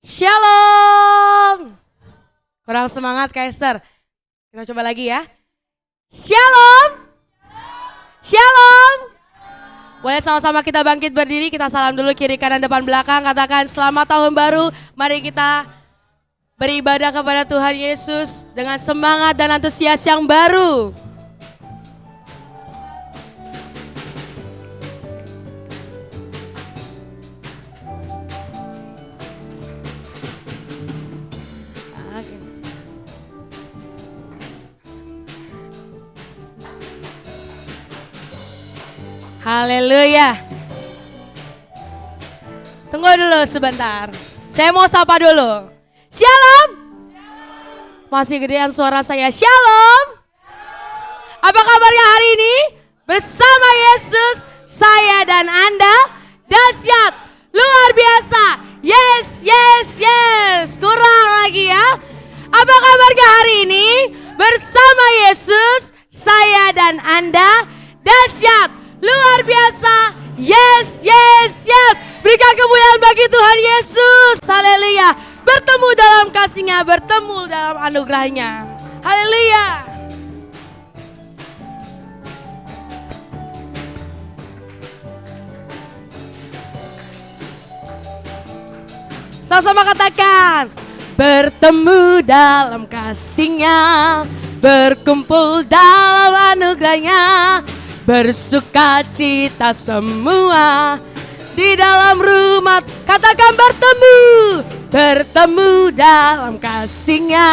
Shalom. Kurang semangat Kak Esther. Kita coba lagi ya. Shalom. Shalom. Boleh sama-sama kita bangkit berdiri, kita salam dulu kiri kanan depan belakang. Katakan selamat tahun baru. Mari kita beribadah kepada Tuhan Yesus dengan semangat dan antusias yang baru. Haleluya. Tunggu dulu sebentar. Saya mau sapa dulu. Shalom. Masih gedean suara saya. Shalom. Apa kabarnya hari ini? Bersama Yesus, saya dan Anda dahsyat, luar biasa. Yes, yes, yes. Kurang lagi ya. Apa kabarnya hari ini? Bersama Yesus, saya dan Anda dahsyat, luar biasa. Yes, yes, yes. Berikan kemuliaan bagi Tuhan Yesus. Haleluya. Bertemu dalam kasih-Nya, bertemu dalam anugerah-Nya. Haleluya. Sama-sama katakan. Bertemu dalam kasih-Nya, berkumpul dalam anugerah-Nya. Bersuka cita semua di dalam rumah. Katakan bertemu dalam kasih-Nya,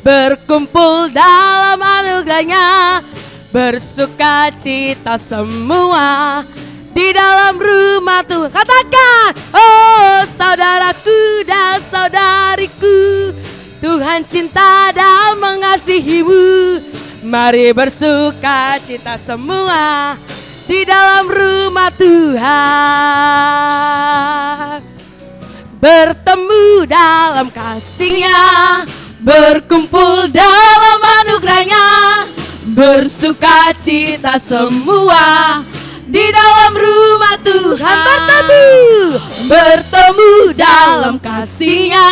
berkumpul dalam anugerah-Nya. Bersuka cita semua di dalam rumah Tuhan. Katakan, oh saudaraku dan saudariku, Tuhan cinta dan mengasihimu. Mari bersuka cita semua di dalam rumah Tuhan. Bertemu dalam kasih-Nya, berkumpul dalam anugerah-Nya. Bersuka cita semua di dalam rumah Tuhan. Bertemu dalam kasih-Nya,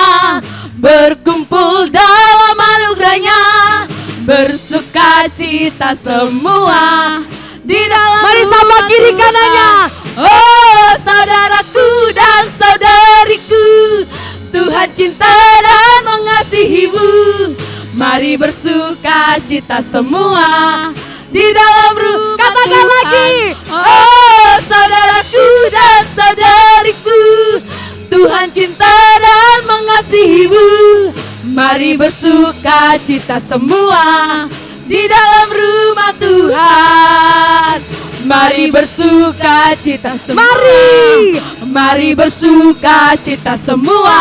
berkumpul dalam anugerah-Nya. Bersuka cita semua di dalam. Mari sapa kiri kanannya. Oh saudaraku dan saudariku, Tuhan cinta dan mengasihimu. Mari bersuka cita semua di dalam rumah. Katakan lagi. Oh saudaraku dan saudariku, Tuhan cinta dan mengasihimu. Mari bersuka cita semua di dalam rumah Tuhan. Mari bersuka cita semua. Mari bersuka cita semua.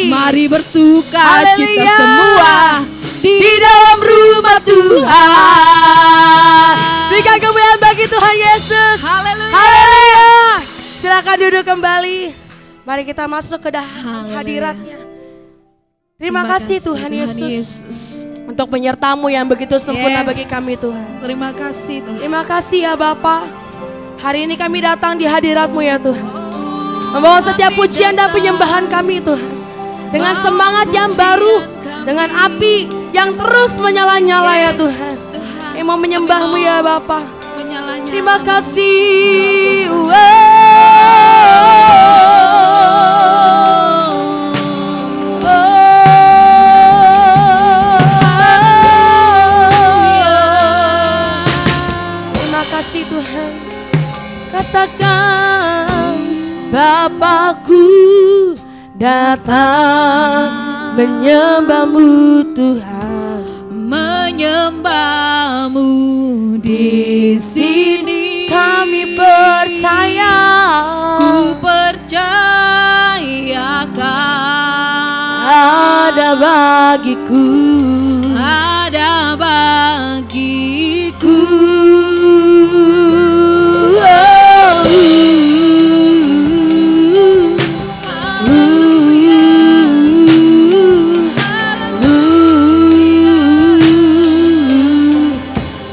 Mari bersuka cita semua di dalam rumah Tuhan. Berikan kemuliaan bagi Tuhan Yesus. Haleluya. Silakan duduk kembali. Mari kita masuk ke dalam hadirat-Nya. Terima kasih Tuhan Yesus untuk penyertamu yang begitu sempurna bagi kami Tuhan. Terima kasih Tuhan. Terima kasih ya Bapa. Hari ini kami datang di hadirat-Mu ya Tuhan. Membawa setiap pujian dan penyembahan kami Tuhan. Dengan semangat yang baru, dengan api yang terus menyala-nyala ya Tuhan. Yang mau menyembah-Mu ya Bapa. Terima kasih. Tuhan, katakan Bapakku datang menyembah-Mu Tuhan, menyembah-Mu di sini. Kami percaya, ku percayakan ada bagiku, ada bagiku.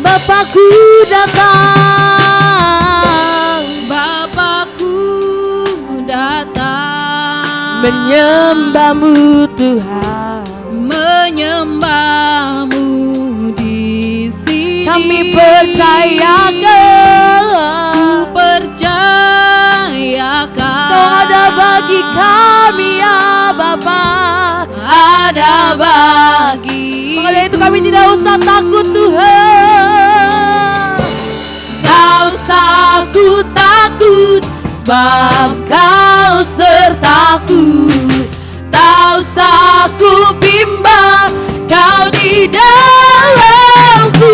Bapakku datang, Bapakku datang menyembahmu Tuhan, menyembahmu di sini. kami percayakan, Ku percayakan Kau ada bagi kami ya Bapa, ada bagi. maka dari itu kami tidak usah takut Tuhan. Tak usah ku takut, sebab Kau sertaku. Tak usah ku bimbang, Kau di dalamku.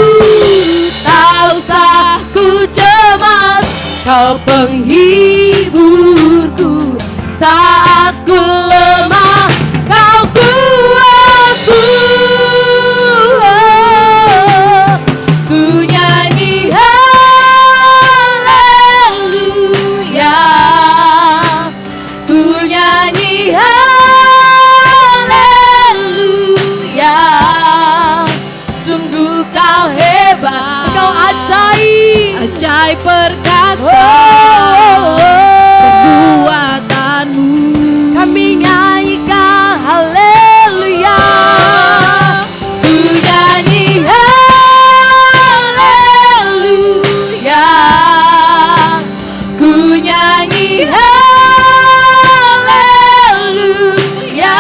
Tak usah ku cemas, Kau penghiburku. Saat ku lemah, Kau kuatku. Ku nyanyi haleluya, ku nyanyi haleluya. Sungguh Kau hebat, Kau ajaib, ajaib perkasa. Perbuatanmu kami nyanyikan haleluya. ku nyanyi haleluya, ku nyanyi haleluya.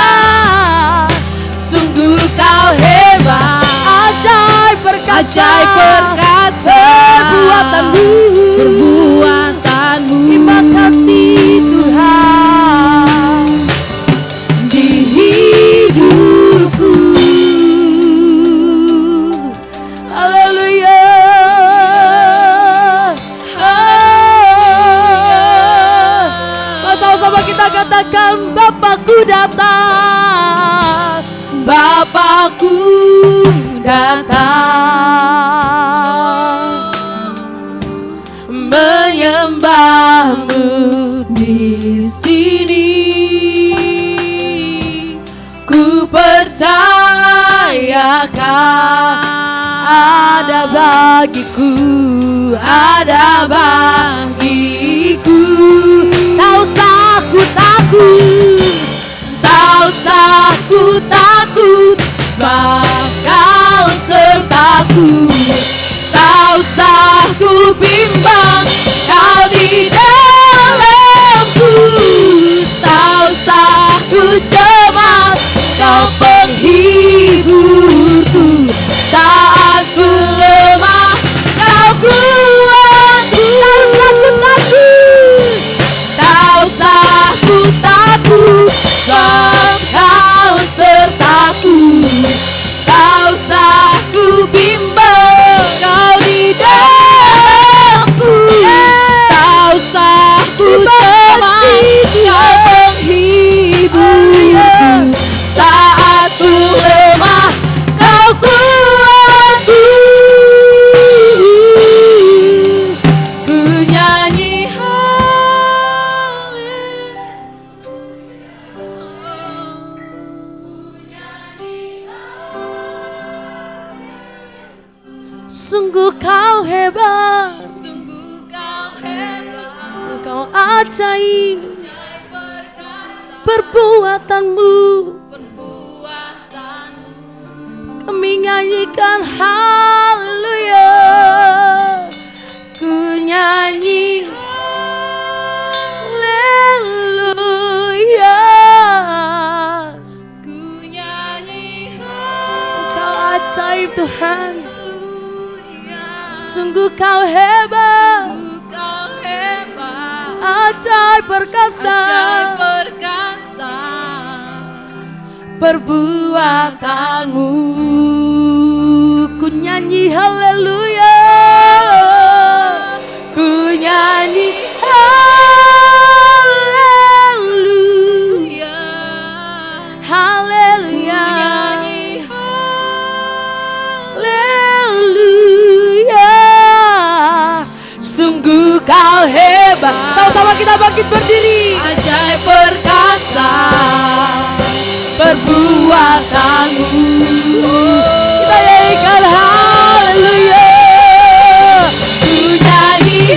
Sungguh Kau hebat, Ajaib perkasa, ajaib perkasa. perbuatanmu. Perbuatanmu. Terima kasih Tuhan Di hidupku. haleluya. Sama-sama kita katakan Bapakku datang, Bapakku datang menyembahmu di sini. Ku percayakan ada bagiku, ada bagiku. tak usah ku takut, Tak usah ku takut, sebab Kau sertaku. Tak usah ku bimbang, Kau di dalamku. Tak usah ku cemas, Kau penghiburku. Saat ku lemah, Kau kuatku. Tak usah ku takut, sebab Kau sertaku. Tak usah ku bimbang, Kau di dalamku. Tak usah ku cemas, Kau penghiburku. Saat ku lemah, Kau kuatku. Ku nyanyi sungguh Kau hebat, Sungguh Kau hebat, Kau ajaib, perkasa. perbuatanmu. Perbuatanmu Kami nyanyikan haleluya, ku nyanyi haleluya. ku nyanyi Kau ajaib Tuhan, haleluya. sungguh Kau hebat, Sungguh Kau hebat, ajaib perkasa, ajaib perkasa. perbuatanmu. Ku nyanyi haleluya, ku nyanyi haleluya, haleluya, haleluya. Sungguh Kau hebat. Sama-sama kita bangkit berdiri. Ajaib perkasa, perbuatanmu. Kita nyanyikan haleluya. Ku nyanyi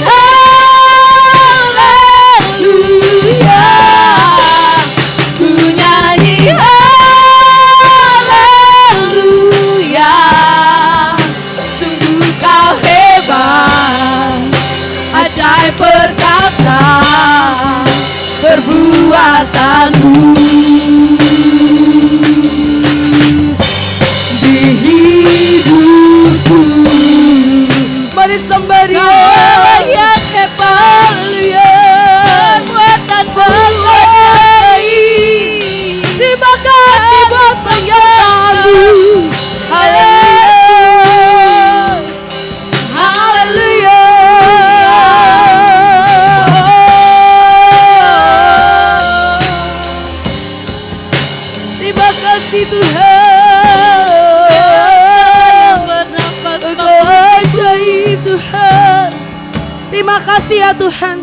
haleluya, ku perkasa perbuatanmu di hidupku. Mari sembah Dia. Kau yang hebat, perbuatan Terima kasih buat penyertaanmu. Haleluya. Haleluya. Terima kasih Tuhan. bernafas Engkau ajaib Tuhan. Terima kasih ya Tuhan.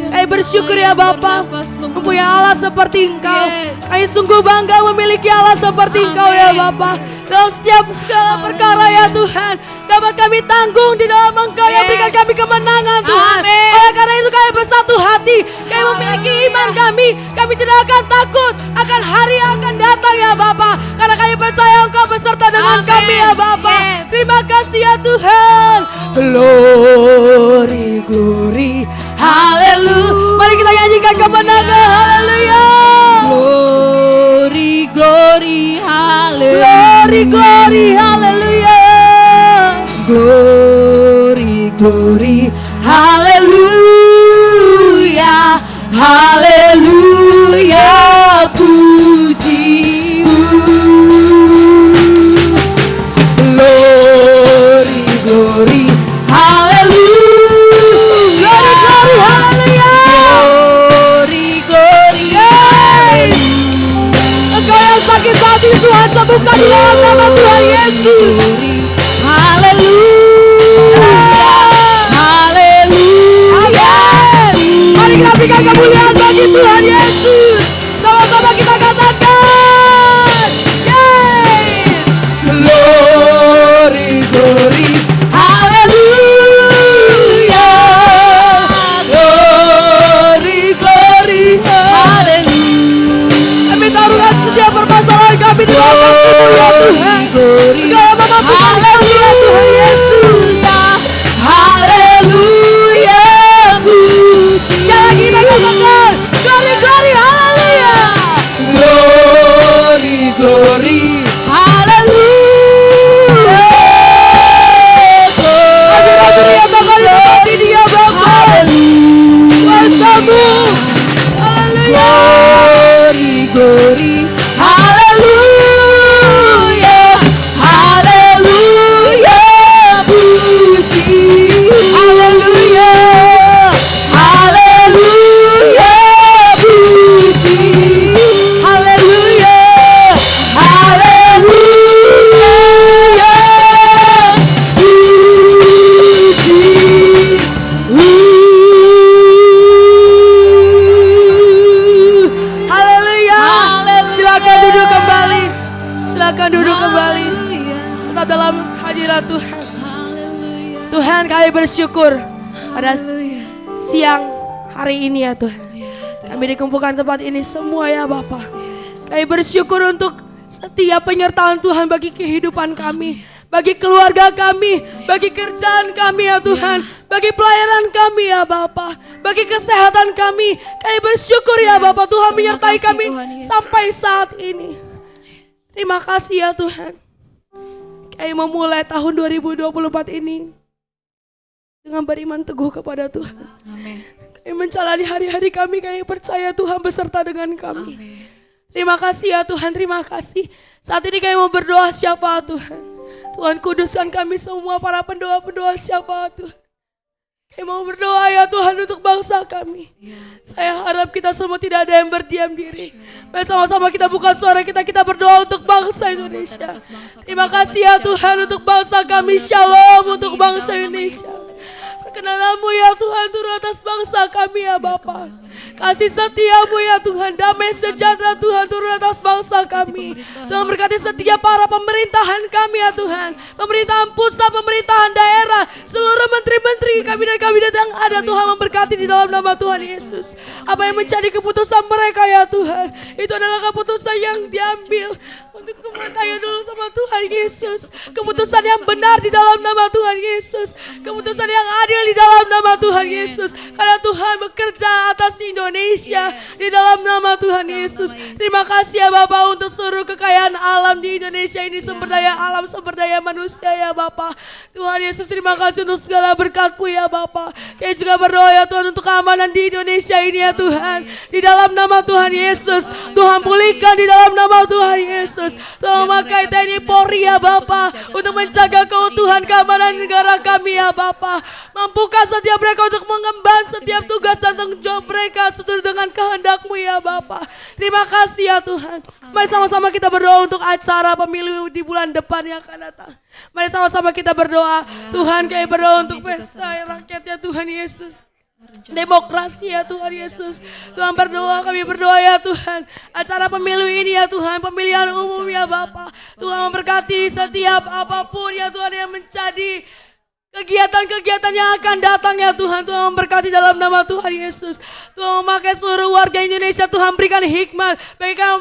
Kami bersyukur ya Bapa, mempunyai Allah seperti Engkau. Kami sungguh bangga memiliki Allah seperti Engkau ya Bapa. Dalam setiap segala perkara ya Tuhan, dapat kami tanggung di dalam Engkau yang berikan kami kemenangan Tuhan. Oleh karena itu kami bersatu hati, kami memiliki iman kami tidak akan takut akan hari yang akan datang ya Bapa. Karena kami percaya Engkau beserta dengan kami ya Bapa. Terima kasih ya Tuhan. Glory, glory, haleluya. Mari kita nyanyikan kemenangan, haleluya. Glory, glory, haleluya. Glory, glory, haleluya. Glory, glory, haleluya. Haleluya, pujimu. Glory, glory, haleluya. Glory, glory, haleluya. Glory, glory, Engkau yang sakit saat ini Tuhan sembuhkan di dalam nama Tuhan Yesus. Haleluya. Haleluya. Mari kita berikan kemuliaan bagi Tuhan Yesus. Sama-sama kita katakan. Yes. Glory, glory. Haleluya. Glory, glory. Haleluya. Kami taruhkan setiap permasalahan kami di dalam kasih-Mu ya Tuhan. Engkau yang memampukan kami ya Tuhan Yesus. Haleluya. Jangan kita katakan glory, glory, haleluya. Glory, glory, haleluya. Hadirat dinyatakan di tempat ini ya Bapa. Kuasa-Mu, haleluya. Glory, glory, haleluya. Haleluya, puji. Haleluya. Haleluya, puji. Haleluya. Haleluya, puji. Haleluya. Silakan duduk kembali. Silakan duduk kembali. Tetap dalam hadirat Tuhan. Tuhan, kami bersyukur pada siang hari ini ya Tuhan. Kami dikumpulkan tempat ini semua ya Bapa. Kami bersyukur untuk setiap penyertaan Tuhan bagi kehidupan kami, bagi keluarga kami, bagi kerjaan kami ya Tuhan, bagi pelayanan kami ya Bapa, bagi kesehatan kami. Kami bersyukur ya Bapa, Tuhan menyertai kami sampai saat ini. Terima kasih ya Tuhan. Kami memulai tahun 2024 ini dengan beriman teguh kepada Tuhan. Amin. Kami menjalani hari-hari kami percaya Tuhan beserta dengan kami. Amin. Terima kasih ya Tuhan, terima kasih. Saat ini kami mau berdoa siapa Tuhan. Tuhan kuduskan kami semua para pendoa-pendoa siapa Tuhan. Kami mau berdoa ya Tuhan untuk bangsa kami. Saya harap kita semua tidak ada yang berdiam diri. Mari sama-sama kita buka suara kita berdoa untuk bangsa Indonesia. Terima kasih ya Tuhan untuk bangsa kami. Shalom untuk bangsa Indonesia. Perkenan-Mu ya Tuhan turun atas bangsa kami ya Bapa. Kasih setia-Mu ya Tuhan, damai sejahtera Tuhan turun atas bangsa kami. Tuhan berkati setiap para pemerintahan kami ya Tuhan. Pemerintahan pusat, pemerintahan daerah, seluruh menteri-menteri kabinet-kabinet yang ada Tuhan memberkati di dalam nama Tuhan Yesus. Apa yang menjadi keputusan mereka ya Tuhan, itu adalah keputusan yang diambil Kami tanya dulu sama Tuhan Yesus. Keputusan yang benar di dalam nama Tuhan Yesus. Keputusan yang adil di dalam nama Tuhan Yesus. Karena Tuhan bekerja atas Indonesia di dalam nama Tuhan Yesus. Terima kasih ya Bapak untuk seluruh kekayaan alam di Indonesia ini. Sumber daya alam, sumber daya manusia ya Bapak. Tuhan Yesus terima kasih untuk segala berkat-Mu ya Bapak. Kami juga berdoa ya Tuhan untuk keamanan di Indonesia ini ya Tuhan. Di dalam nama Tuhan Yesus. Tuhan pulihkan di dalam nama Tuhan Yesus. Tuhan memakai TNI Polri ya Bapak. Untuk menjaga keutuhan keamanan negara kami ya Bapak. Mampukan setiap mereka untuk mengemban setiap tugas dan tanggung jawab mereka seturut dengan kehendak-Mu ya Bapak. Terima kasih ya Tuhan. Mari sama-sama kita berdoa untuk acara pemilu di bulan depan yang akan datang. Mari sama-sama kita berdoa. Tuhan kami berdoa untuk pesta rakyat ya Tuhan Yesus. Demokrasi ya Tuhan Yesus. Tuhan berdoa, kami berdoa ya Tuhan. Acara pemilu ini ya Tuhan, pemilihan umum ya Bapak. Tuhan memberkati setiap apapun ya Tuhan yang menjadi kegiatan-kegiatan yang akan datang ya Tuhan. Tuhan memberkati dalam nama Tuhan Yesus. Tuhan memakai seluruh warga Indonesia. Tuhan berikan hikmat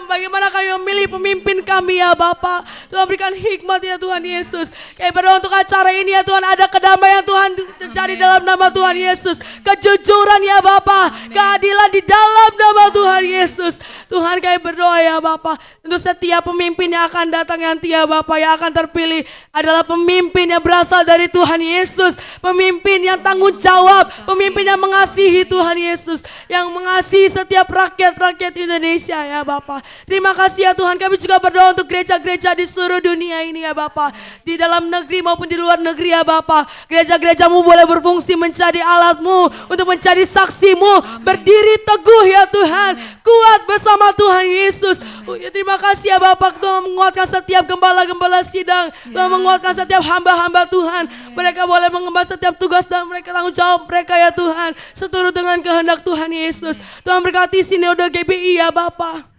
bagaimana kami memilih pemimpin kami ya Bapak. Tuhan berikan hikmat ya Tuhan Yesus. Kami berdoa untuk acara ini ya Tuhan. Ada kedamaian Tuhan terjadi dalam nama Tuhan Yesus. Kejujuran ya Bapak. Keadilan di dalam nama Tuhan Yesus. Tuhan kami berdoa ya Bapak. Untuk setiap pemimpin yang akan datang nanti ya Bapak. Yang akan terpilih adalah pemimpin yang berasal dari Tuhan Yesus. Pemimpin yang tanggung jawab. Pemimpin yang mengasihi Tuhan Yesus. Yang mengasihi setiap rakyat-rakyat Indonesia ya Bapak. Terima kasih ya Tuhan. Kami juga berdoa untuk gereja-gereja di seluruh dunia ini ya Bapak. Di dalam negeri maupun di luar negeri ya Bapak. Gereja-gerejamu boleh berfungsi menjadi alat-Mu. Untuk menjadi saksi-Mu. Berdiri teguh ya Tuhan. Kuat bersama Tuhan Yesus. Terima kasih ya Bapak. Tuhan menguatkan setiap gembala-gembala sidang. Tuhan menguatkan setiap hamba-hamba Tuhan. Mereka boleh mengemban setiap tugas dan mereka tanggung jawab mereka ya Tuhan. Seturut dengan kehendak Tuhan Yesus. Tuhan berkati sinode GBI ya Bapak.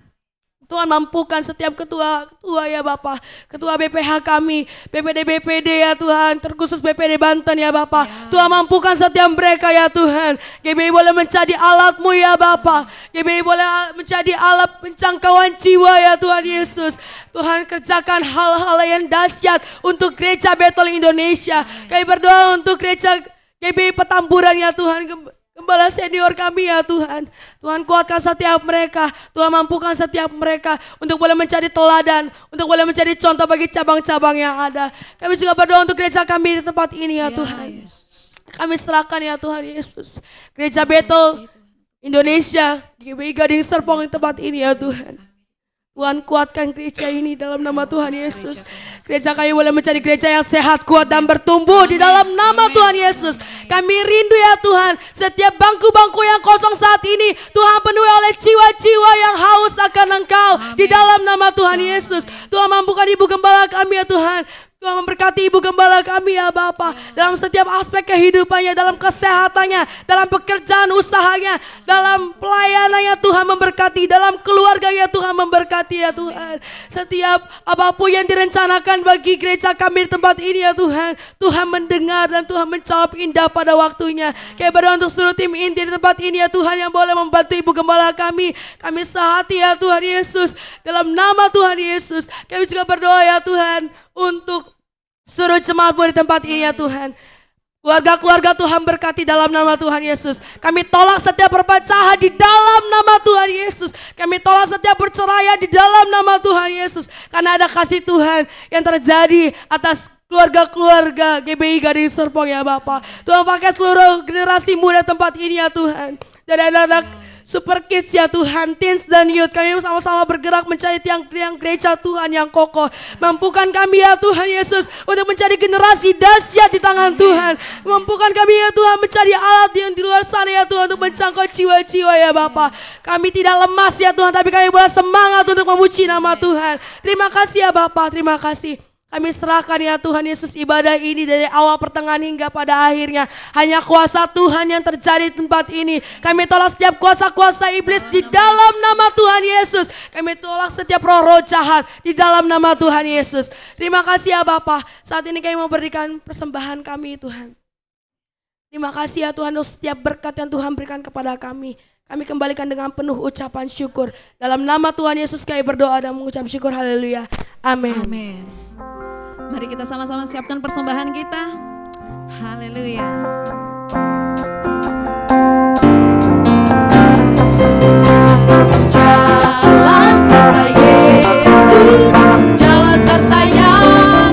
Tuhan mampukan setiap ketua ya Bapak. Ketua BPH kami, BPD BPD ya Tuhan, terkhusus BPD Banten ya Bapak. Tuhan mampukan setiap mereka ya Tuhan. GBI boleh menjadi alat-Mu ya Bapak. GBI boleh menjadi alat pencangkauan jiwa ya Tuhan Yesus. Tuhan kerjakan hal-hal yang dahsyat untuk gereja Bethel Indonesia. Kami berdoa untuk gereja GBI Petamburan ya Tuhan. Gembala senior kami ya Tuhan. Tuhan kuatkan setiap mereka. Tuhan mampukan setiap mereka untuk boleh menjadi teladan. Untuk boleh menjadi contoh bagi cabang-cabang yang ada. Kami juga berdoa untuk gereja kami di tempat ini ya Tuhan. Kami serahkan ya Tuhan Yesus. Gereja Bethel Indonesia, GBI Gading Serpong di tempat ini ya Tuhan. Tuhan kuatkan gereja ini dalam nama Tuhan Yesus. Gereja kami boleh menjadi gereja yang sehat, kuat dan bertumbuh di dalam nama Tuhan Yesus. Kami rindu ya Tuhan, setiap bangku-bangku yang kosong saat ini Tuhan penuhi oleh jiwa-jiwa yang haus akan Engkau di dalam nama Tuhan Yesus. Tuhan mampukan ibu gembala kami ya Tuhan. Tuhan memberkati ibu gembala kami ya Bapa. Dalam setiap aspek kehidupannya, dalam kesehatannya, dalam pekerjaan usahanya, dalam pelayanannya Tuhan memberkati, dalam keluarganya Tuhan memberkati ya Tuhan. Setiap apapun yang direncanakan bagi gereja kami di tempat ini ya Tuhan, Tuhan mendengar dan Tuhan menjawab indah pada waktunya. Kami berdoa untuk seluruh tim inti di tempat ini ya Tuhan yang boleh membantu ibu gembala kami. Kami sehati ya Tuhan Yesus. Dalam nama Tuhan Yesus, kami juga berdoa ya Tuhan untuk seluruh jemaat-Mu di tempat ini ya Tuhan. Keluarga-keluarga Tuhan berkati dalam nama Tuhan Yesus. Kami tolak setiap perpecahan di dalam nama Tuhan Yesus. Kami tolak setiap perceraian di dalam nama Tuhan Yesus. Karena ada kasih Tuhan yang terjadi atas keluarga-keluarga GBI Gading Serpong ya Bapak. Tuhan pakai seluruh generasi muda tempat ini ya Tuhan. Dan anak-anak Super Kids ya Tuhan, teens dan youth, kami sama-sama bergerak mencari tiang-tiang gereja Tuhan yang kokoh. Mampukan kami ya Tuhan Yesus untuk mencari generasi dahsyat di tangan Tuhan. Mampukan kami ya Tuhan mencari alat yang di luar sana ya Tuhan untuk menjangkau jiwa-jiwa ya Bapa. Kami tidak lemas ya Tuhan, tapi kami boleh semangat untuk memuji nama Tuhan. Terima kasih ya Bapa, terima kasih. Kami serahkan ya Tuhan Yesus ibadah ini dari awal pertengahan hingga pada akhirnya. Hanya kuasa Tuhan yang terjadi di tempat ini. Kami tolak setiap kuasa-kuasa iblis di dalam nama Tuhan Yesus. Kami tolak setiap roh-roh jahat di dalam nama Tuhan Yesus. Terima kasih ya Bapa. Saat ini kami mau berikan persembahan kami Tuhan. Terima kasih ya Tuhan untuk setiap berkat yang Tuhan berikan kepada kami. kami kembalikan dengan penuh ucapan syukur. Dalam nama Tuhan Yesus kami berdoa dan mengucap syukur. Haleluya. Amin. Amin. Mari kita sama-sama siapkan persembahan kita. Haleluya. Jalan serta Yesus, jalan sertanya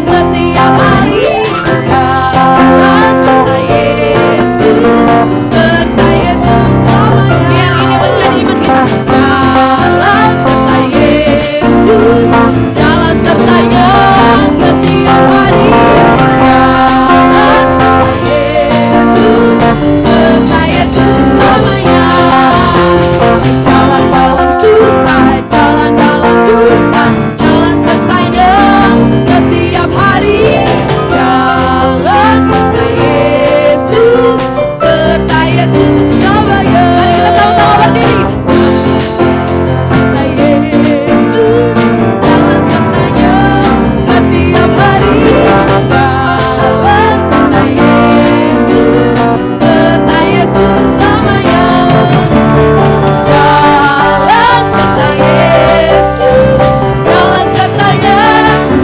setiap hari. Jalan serta Yesus, serta Yesus selamanya. Biar ini menjadi iman kita. Jalan serta Yesus, jalan sertanya setiap hari. Jalan serta Yesus, serta Yesus selamanya. Jalan dalam suka, jalan dalam duka, jalan sertanya setiap hari. Jalan serta Yesus, serta Yesus selamanya. Mari kita sama-sama berdiri. Serta Yesus, jalan sertanya setiap hari. Jalan serta Yesus, serta Yesus selamanya. Jalan serta Yesus, jalan sertanya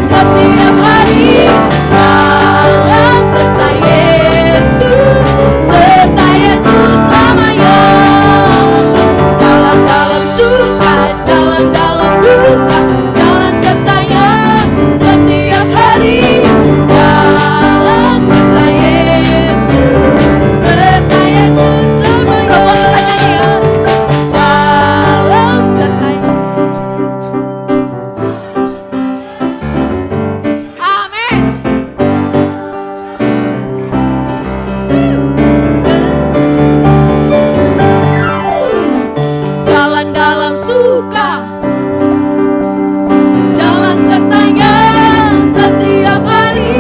setiap hari. Jalan serta Yesus, serta Yesus selamanya. Jalan dalam suka, jalan dalam duka, jalan sertanya setiap hari. Jalan serta Yesus, serta Yesus selamanya. Semua kita nyanyi ya. Jalan serta Amin. Jalan dalam suka, jalan sertanya setiap hari.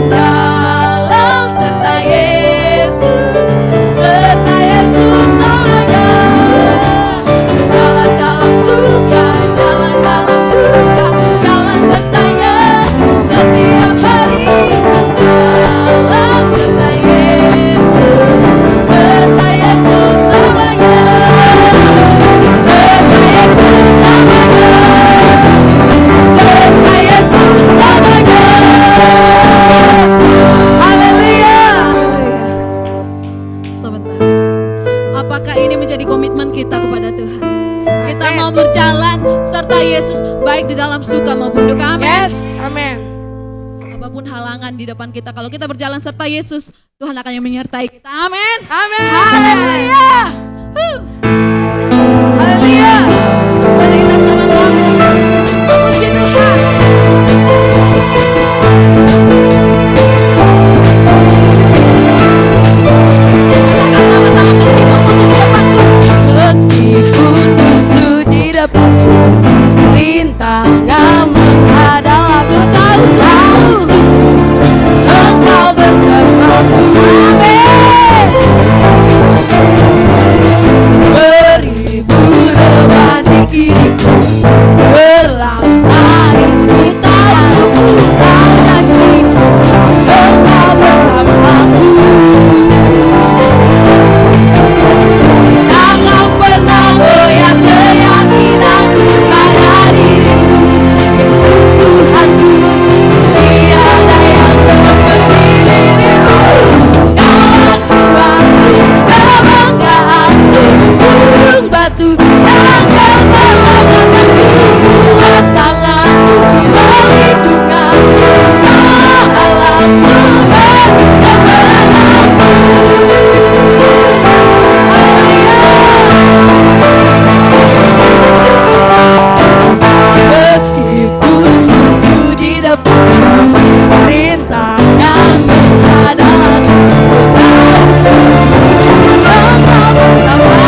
Jalan serta Yesus, serta Yesus selamanya. Jalan dalam suka, jalan dalam duka, jalan sertanya setiap hari. Jalan serta Yesus, serta Yesus selamanya. Serta Yesus selamanya. Serta Yesus selamanya. Haleluya. Sebentar. Apakah ini menjadi komitmen kita kepada Tuhan? Kita mau berjalan serta Yesus baik di dalam suka maupun duka. Amin. Yes, amin. Apapun halangan di depan kita, kalau kita berjalan serta Yesus, Tuhan akan yang menyertai kita. Amin. Amin. Haleluya. Haleluya. Mari kita sama-sama memuji Tuhan. Katakan sama-sama, meskipun musuh di depanku. Meskipun musuh di depanku, rintangan menghadang, aku tahu selalu Engkau bersamaku. Amin. Beribu rebat di kiriku, berlangsung sisa suku, janjiku Engkau bersamaku. Takkan pernah goyah keyakinanku pada dirimu, Yesus Tuhanku. Tiada yang seperti dirimu. Kaulah Tuhanku, kebanggaanku, gunung batu dan keselamatanku, buat tanganku, perlindunganku, Allah sumber kemenanganku. Meskipun musuh di depan, rintangan menghadang, ku tahu sungguh Engkau bersamaku.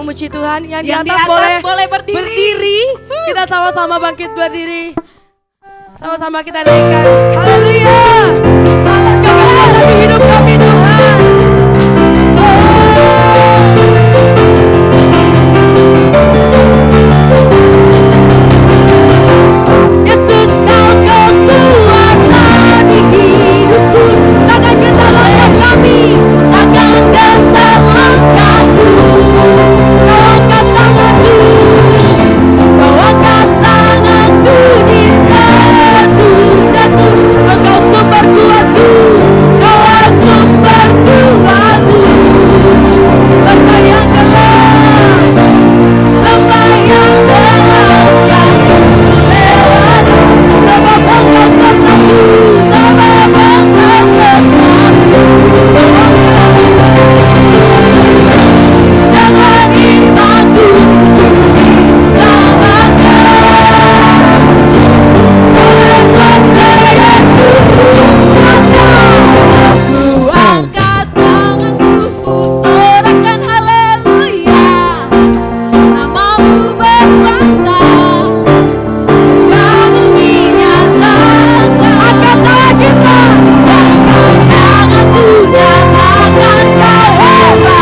memuji Tuhan. Yang di Yang atas, boleh berdiri. Kita sama-sama bangkit berdiri. Sama-sama kita naikkan. Haleluya. Kekalahan dalam hidup kami Tuhan. Yesus kau kekuatan di hidupku. Takkan gentar langkah kami, takkan gentar langkahku. Kau angkat tanganku, kau angkat tanganku di saat ku jatuh. Engkau sumber kuatku, kau sumber kuatku. Lembah yang gelap, lembah yang gelap tak ku lewati. Sebab engkau sertaku, sebab engkau sertaku. Dengan imanku ku diselamatkan. Oleh kuasa Yesus ku angkat tanganku, ku sorakan haleluya. Namamu berkuasa, surga bumi nyatakan. Angkat tangan kita, angkat tanganku, nyatakan kau hebat.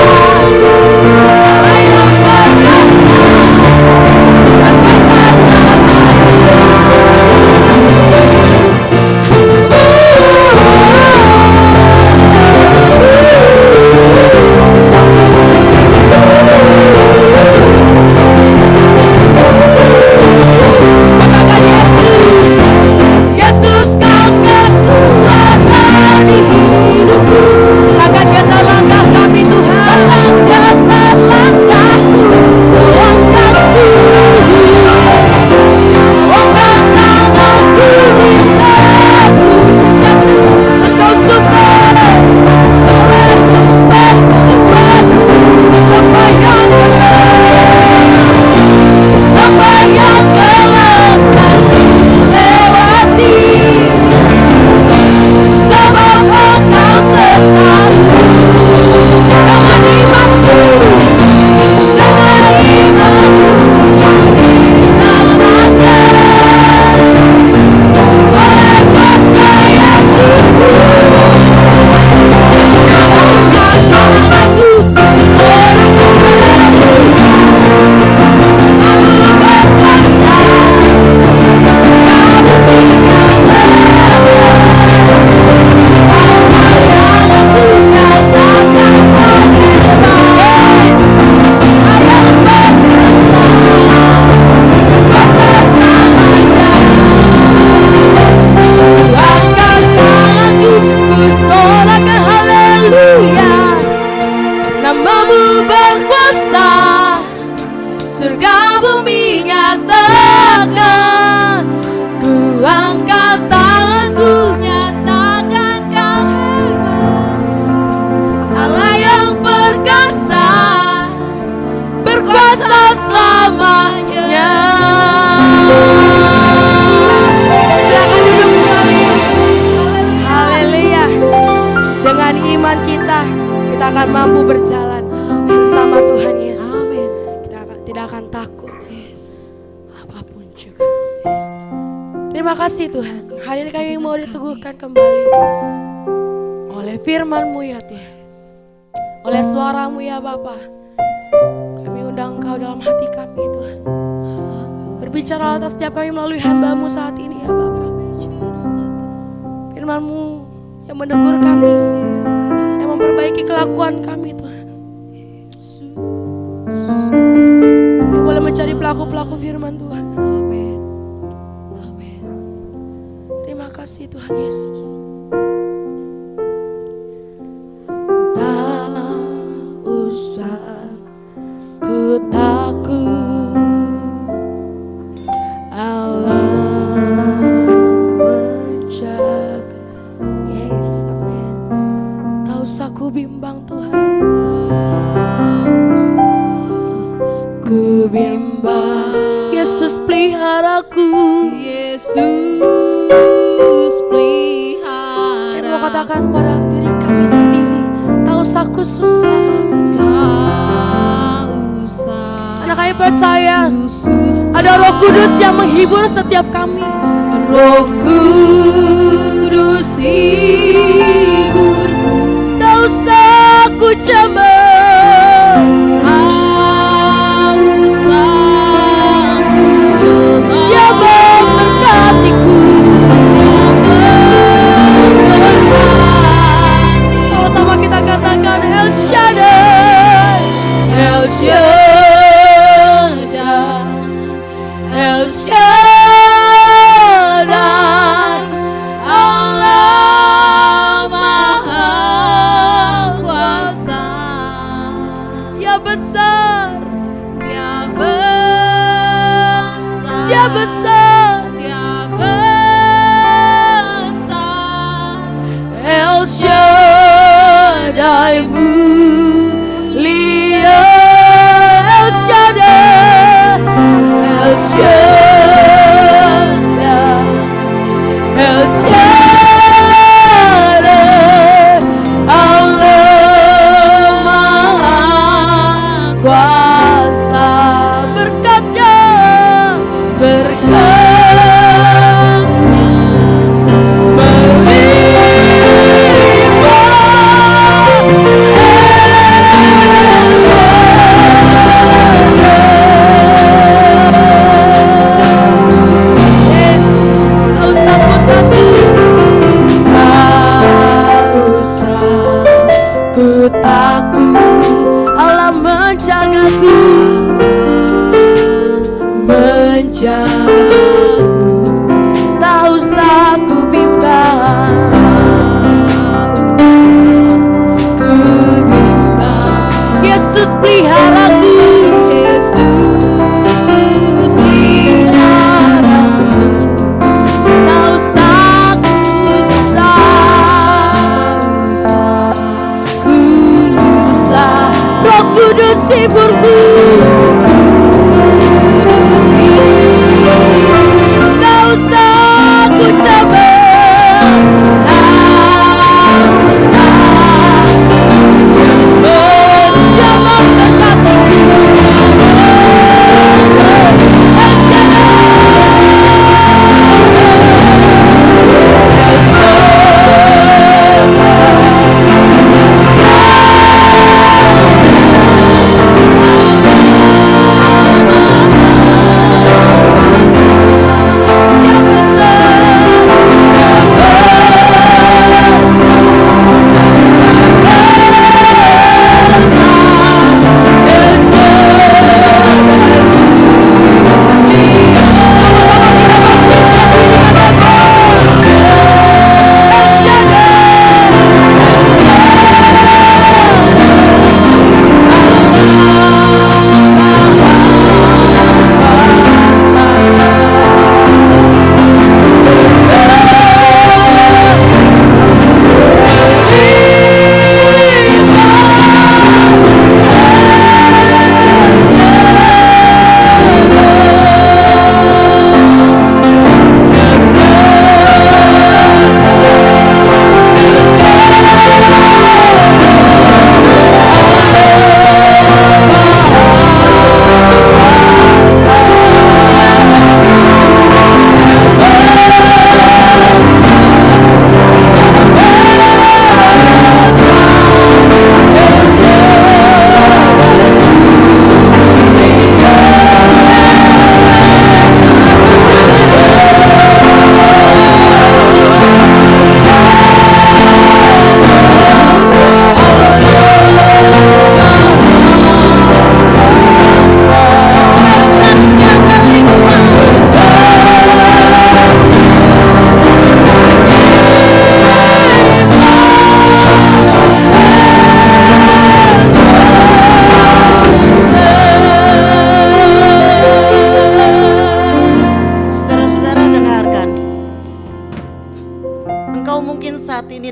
Allah yang perkasa, berkuasa selamanya. Katakan Yesus kau kekuatan di hidupku. Takkan gentar langkah kami Tuhan, takkan gentar langkahku. Kau angkatku, kau angkat tanganku di saat ku jatuh. Engkau sumber, kau sumber kuatku. Lembah yang gelap, lembah yang gelap tak ku lewati. Sebab engkau sertaku. Dengan imanku, dengan imanku ku diselamatkan. Oleh kuasa Yesus ku angkat tanganku, ku sorakan haleluya. Namamu berkuasa, surga bumi nyatakan. Angkat tanganku, nyatakan kau hebat. Allah yang berkuasa, berkuasa selamanya. Ku angkat tanganku, ku sorakan haleluya. Namamu berkuasa, surga bumi nyatakan. Ku angkat tanganku, nyatakan kau hebat. Allah yang perkasa, berkuasa selamanya. Silakan duduk kembali. Haleluya. Dengan iman kita akan mampu berjalan bersama Tuhan Yesus. Kita tidak akan takut apapun juga. Terima kasih Tuhan. Hari ini kami mau diteguhkan kembali oleh firman-Mu ya Tuhan, oleh suara-Mu ya Bapa. Kami undang Engkau dalam hati kami Tuhan. Berbicara atas setiap kami melalui hamba-Mu saat ini ya Bapa. Firman-Mu yang menegur kami, yang memperbaiki kelakuan kami Tuhan. Kami boleh menjadi pelaku-pelaku firman Tuhan. Terima kasih Tuhan Yesus. Tak usah ku takut, Allah menjaga. Yes, amin. Tak usah ku bimbang Tuhan, ku bimbang. Yesus peliharaku, Yesus pelihara. Kami mau katakan kepada diri kami sendiri, tak usah ku susah, Tak usah Karena kami percaya ada Roh Kudus yang menghibur setiap kami. Roh Kudus hiburku, Tak usah ku cemas, tak usah ku cemas. Dia memberkatiku. Sama-sama kita katakan El Shaddai, El Shaddai, El Shaddai, Allah Maha Kuasa. Dia besar, Dia besar, Dia besar, Dia besar. El Shaddai mulia, El Shaddai, El Shaddai, El Shaddai, Allah Maha Kuasa. Berkatnya, berkatnya Allah menjagaku, menjagaku, tak usah ku bimbang, ku bimbang. Yesus peliharaku, Yesus peliharaku, tak usah ku susah. Roh Kudus hiburku, tak usah ku cemas, tak usah ku cemas. Dia memberkatiku.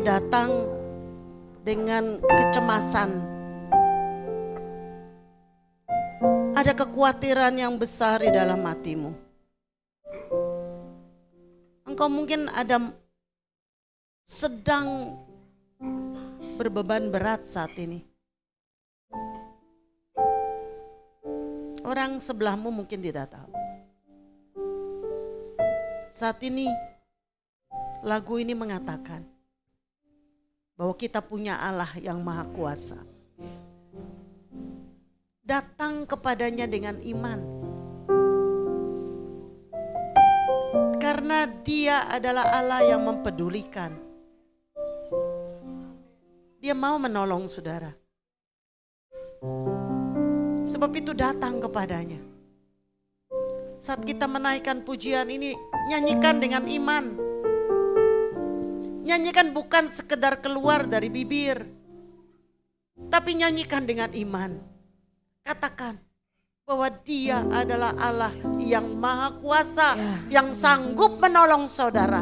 El dengan kecemasan. Ada kekhawatiran yang besar di dalam hatimu. Engkau mungkin ada sedang berbeban berat saat ini. Orang sebelahmu mungkin tidak tahu. Saat ini lagu ini mengatakan bahwa kita punya Allah yang maha kuasa. Datang kepadanya dengan iman. Karena dia adalah Allah yang mempedulikan. Dia mau menolong saudara. Sebab itu datang kepadanya. Saat kita menaikkan pujian ini, nyanyikan dengan iman. Nyanyikan bukan sekedar keluar dari bibir, tapi nyanyikan dengan iman. Katakan bahwa dia adalah Allah yang maha kuasa, yang sanggup menolong saudara,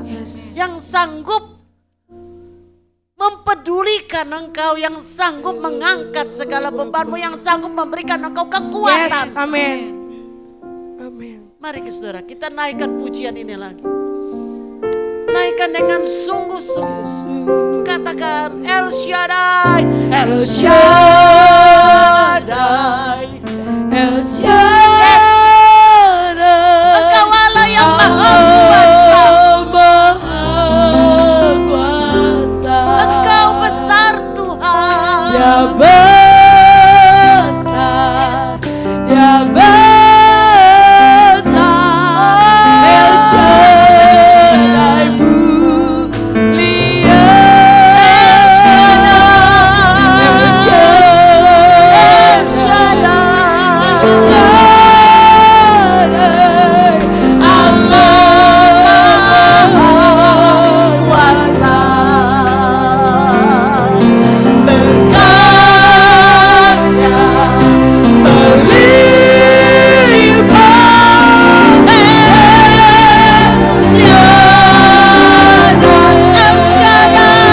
yang sanggup mempedulikan engkau, yang sanggup mengangkat segala bebanmu, yang sanggup memberikan engkau kekuatan. Amin. Amin. Mari saudara, kita naikkan pujian ini lagi. Naikkan dengan sungguh-sungguh. Katakan El Shaddai, El Shaddai, El Shaddai. Engkau Allah yang maha kuasa. Engkau besar Tuhan. Dia besar, dia besar. El Shaddai mulia. El Shaddai, Allah Kuasa. berkatnya melimpah. El Shaddai, El Shaddai, El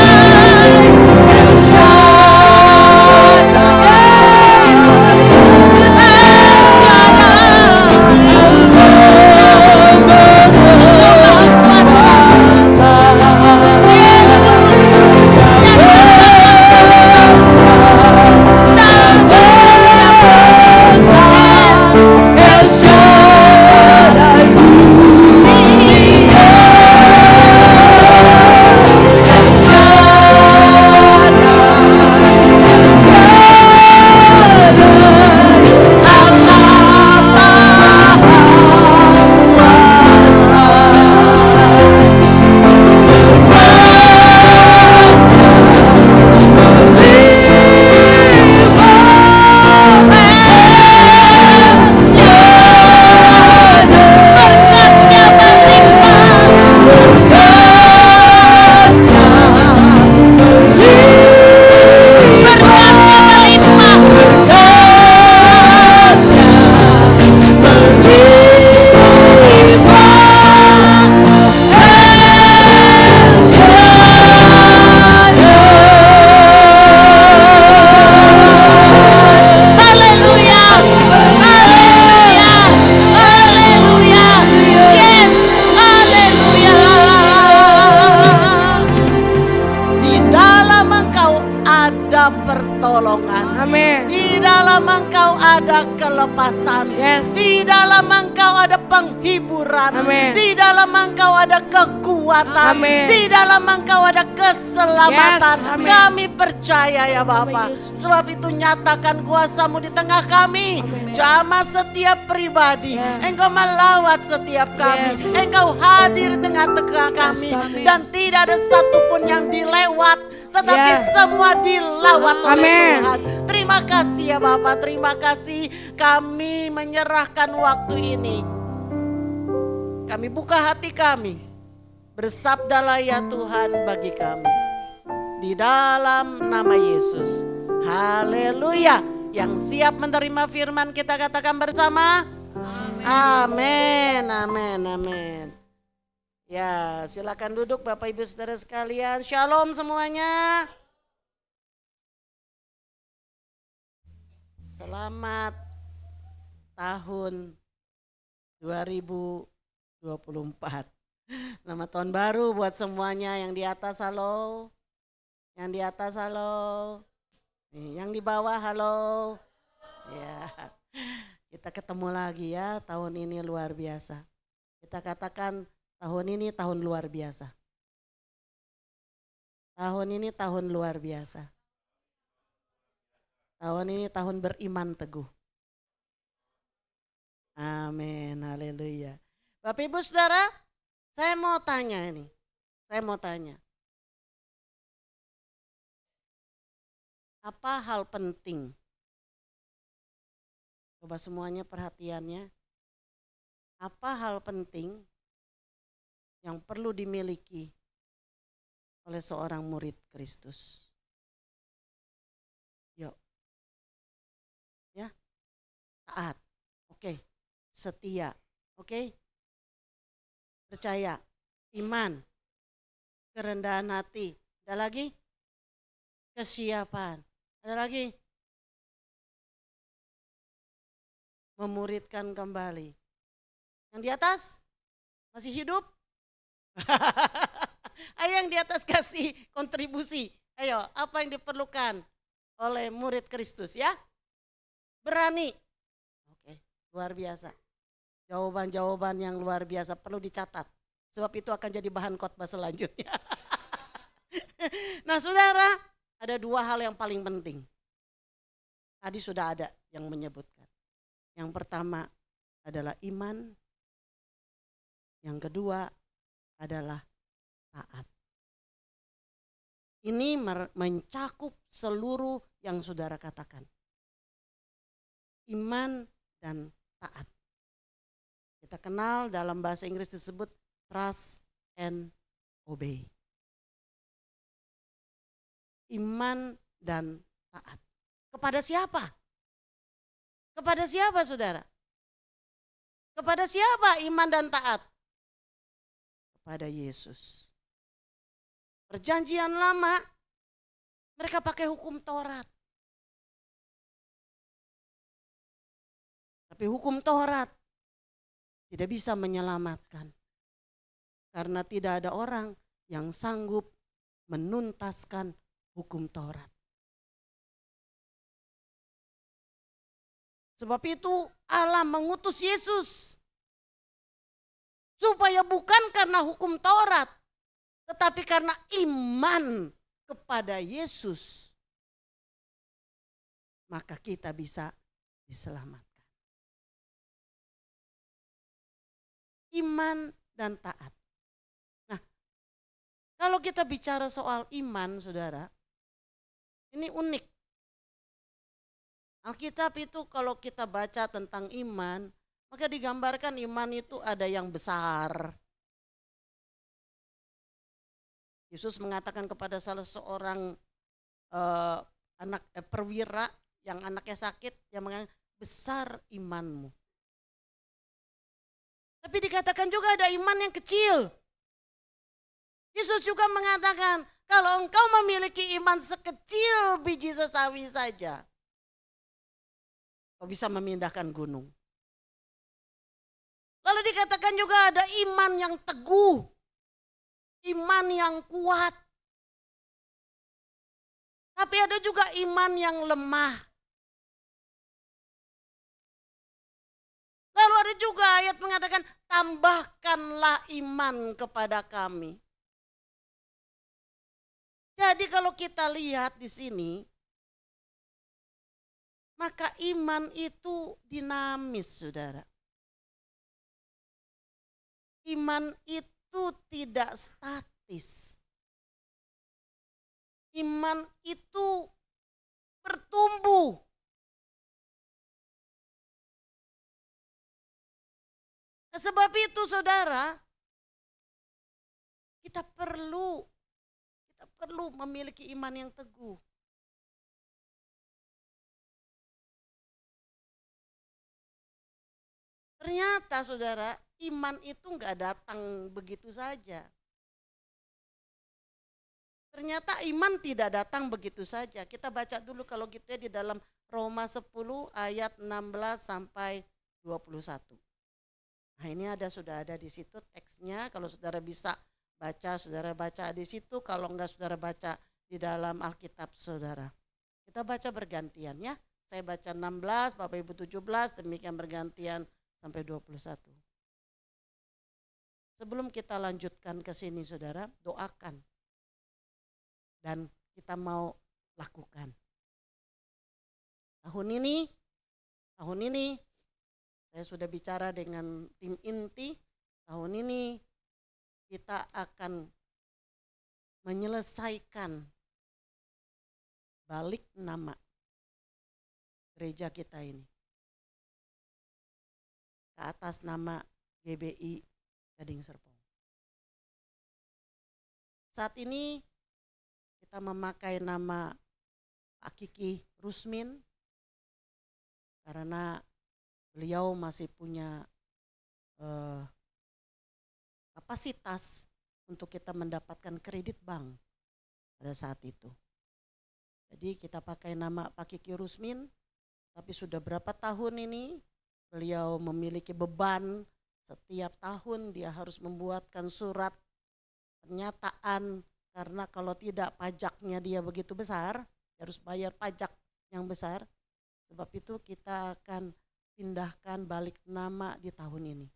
pertolongan. Amin. Di dalam Engkau ada kelepasan. Yes. Di dalam Engkau ada penghiburan. Amin. Di dalam Engkau ada kekuatan. Amin. Di dalam Engkau ada keselamatan. Yes. Amin. Kami percaya ya Bapa. Amin, Yesus. Sebab itu nyatakan kuasa-Mu di tengah kami. Amin. Jamah setiap pribadi. Yeah. Engkau melawat setiap kami. Yes. Engkau hadir di tengah-tengah kami. Yes, amin. Dan tidak ada satupun yang dilewat. Tetapi Yes. semua dilawat oleh Amin. Tuhan. Terima kasih ya Bapak, terima kasih. Kami menyerahkan waktu ini. Kami buka hati kami. Bersabdalah ya Tuhan bagi kami. Di dalam nama Yesus. Haleluya. Yang siap menerima firman kita katakan bersama. Amin, amin, amin. Ya, silakan duduk Bapak Ibu Saudara sekalian. Shalom semuanya. Selamat tahun 2024. Selamat tahun baru buat semuanya. Yang di atas halo. Yang di atas halo. Yang di bawah halo. Ya. Kita ketemu lagi ya, tahun ini luar biasa. Kita katakan tahun ini tahun luar biasa. Tahun ini tahun luar biasa. Tahun ini tahun beriman teguh. Amin, haleluya. Bapak Ibu Saudara, saya mau tanya ini. Saya mau tanya. Apa hal penting? Coba semuanya perhatiannya. Apa hal penting yang perlu dimiliki oleh seorang murid Kristus? Yuk. Ya. Taat. Oke. Setia. Oke. Percaya. Iman. Kerendahan hati. Ada lagi? Kesiapan. Ada lagi? Memuridkan kembali. Yang di atas masih hidup? Ayo yang di atas kasih kontribusi. Ayo, apa yang diperlukan oleh murid Kristus ya? Berani. Oke, luar biasa. Jawaban-jawaban yang luar biasa perlu dicatat. Sebab itu akan jadi bahan khotbah selanjutnya. Nah saudara, ada dua hal yang paling penting. Tadi sudah ada yang menyebutkan. Yang pertama adalah iman. Yang kedua adalah taat. Ini mencakup seluruh yang saudara katakan. Iman dan taat. Kita kenal dalam bahasa Inggris disebut trust and obey. Iman dan taat. Kepada siapa? Kepada siapa saudara? Kepada siapa iman dan taat? Kepada Yesus. Perjanjian lama mereka pakai hukum Taurat. Tapi hukum Taurat tidak bisa menyelamatkan. Karena tidak ada orang yang sanggup menuntaskan hukum Taurat. Sebab itu Allah mengutus Yesus. Supaya bukan karena hukum Taurat. Tetapi karena iman kepada Yesus. Maka kita bisa diselamatkan. Iman dan taat. Nah, kalau kita bicara soal iman saudara. Ini unik. Alkitab itu kalau kita baca tentang iman, maka digambarkan iman itu ada yang besar. Yesus mengatakan kepada salah seorang perwira yang anaknya sakit, dia mengatakan besar imanmu. Tapi dikatakan juga ada iman yang kecil. Yesus juga mengatakan kalau engkau memiliki iman sekecil biji sesawi saja, kau bisa memindahkan gunung. Lalu dikatakan juga ada iman yang teguh, iman yang kuat. Tapi ada juga iman yang lemah. Lalu ada juga ayat mengatakan tambahkanlah iman kepada kami. Jadi kalau kita lihat di sini, maka iman itu dinamis, saudara. Iman itu tidak statis. Iman itu bertumbuh. Nah, sebab itu, saudara, kita perlu memiliki iman yang teguh. Ternyata saudara, iman itu enggak datang begitu saja. Ternyata iman tidak datang begitu saja. Kita baca dulu kalau gitu ya di dalam Roma 10 ayat 16 sampai 21. Nah ini sudah ada di situ teksnya, kalau saudara bisa baca, saudara baca di situ, kalau enggak saudara baca di dalam Alkitab saudara. Kita baca bergantian ya, saya baca 16, Bapak Ibu 17, demikian bergantian sampai 21. Sebelum kita lanjutkan ke sini saudara, doakan. Dan kita mau lakukan. Tahun ini saya sudah bicara dengan tim inti, tahun ini kita akan menyelesaikan balik nama gereja kita ini ke atas nama GBI Gading Serpong. Saat ini kita memakai nama Pak Kiki Rusmin karena beliau masih punya kapasitas untuk kita mendapatkan kredit bank pada saat itu. Jadi kita pakai nama Pak Kiki Rusmin, tapi sudah berapa tahun ini beliau memiliki beban, setiap tahun dia harus membuatkan surat pernyataan, karena kalau tidak pajaknya dia begitu besar, harus bayar pajak yang besar. Sebab itu kita akan pindahkan balik nama di tahun ini.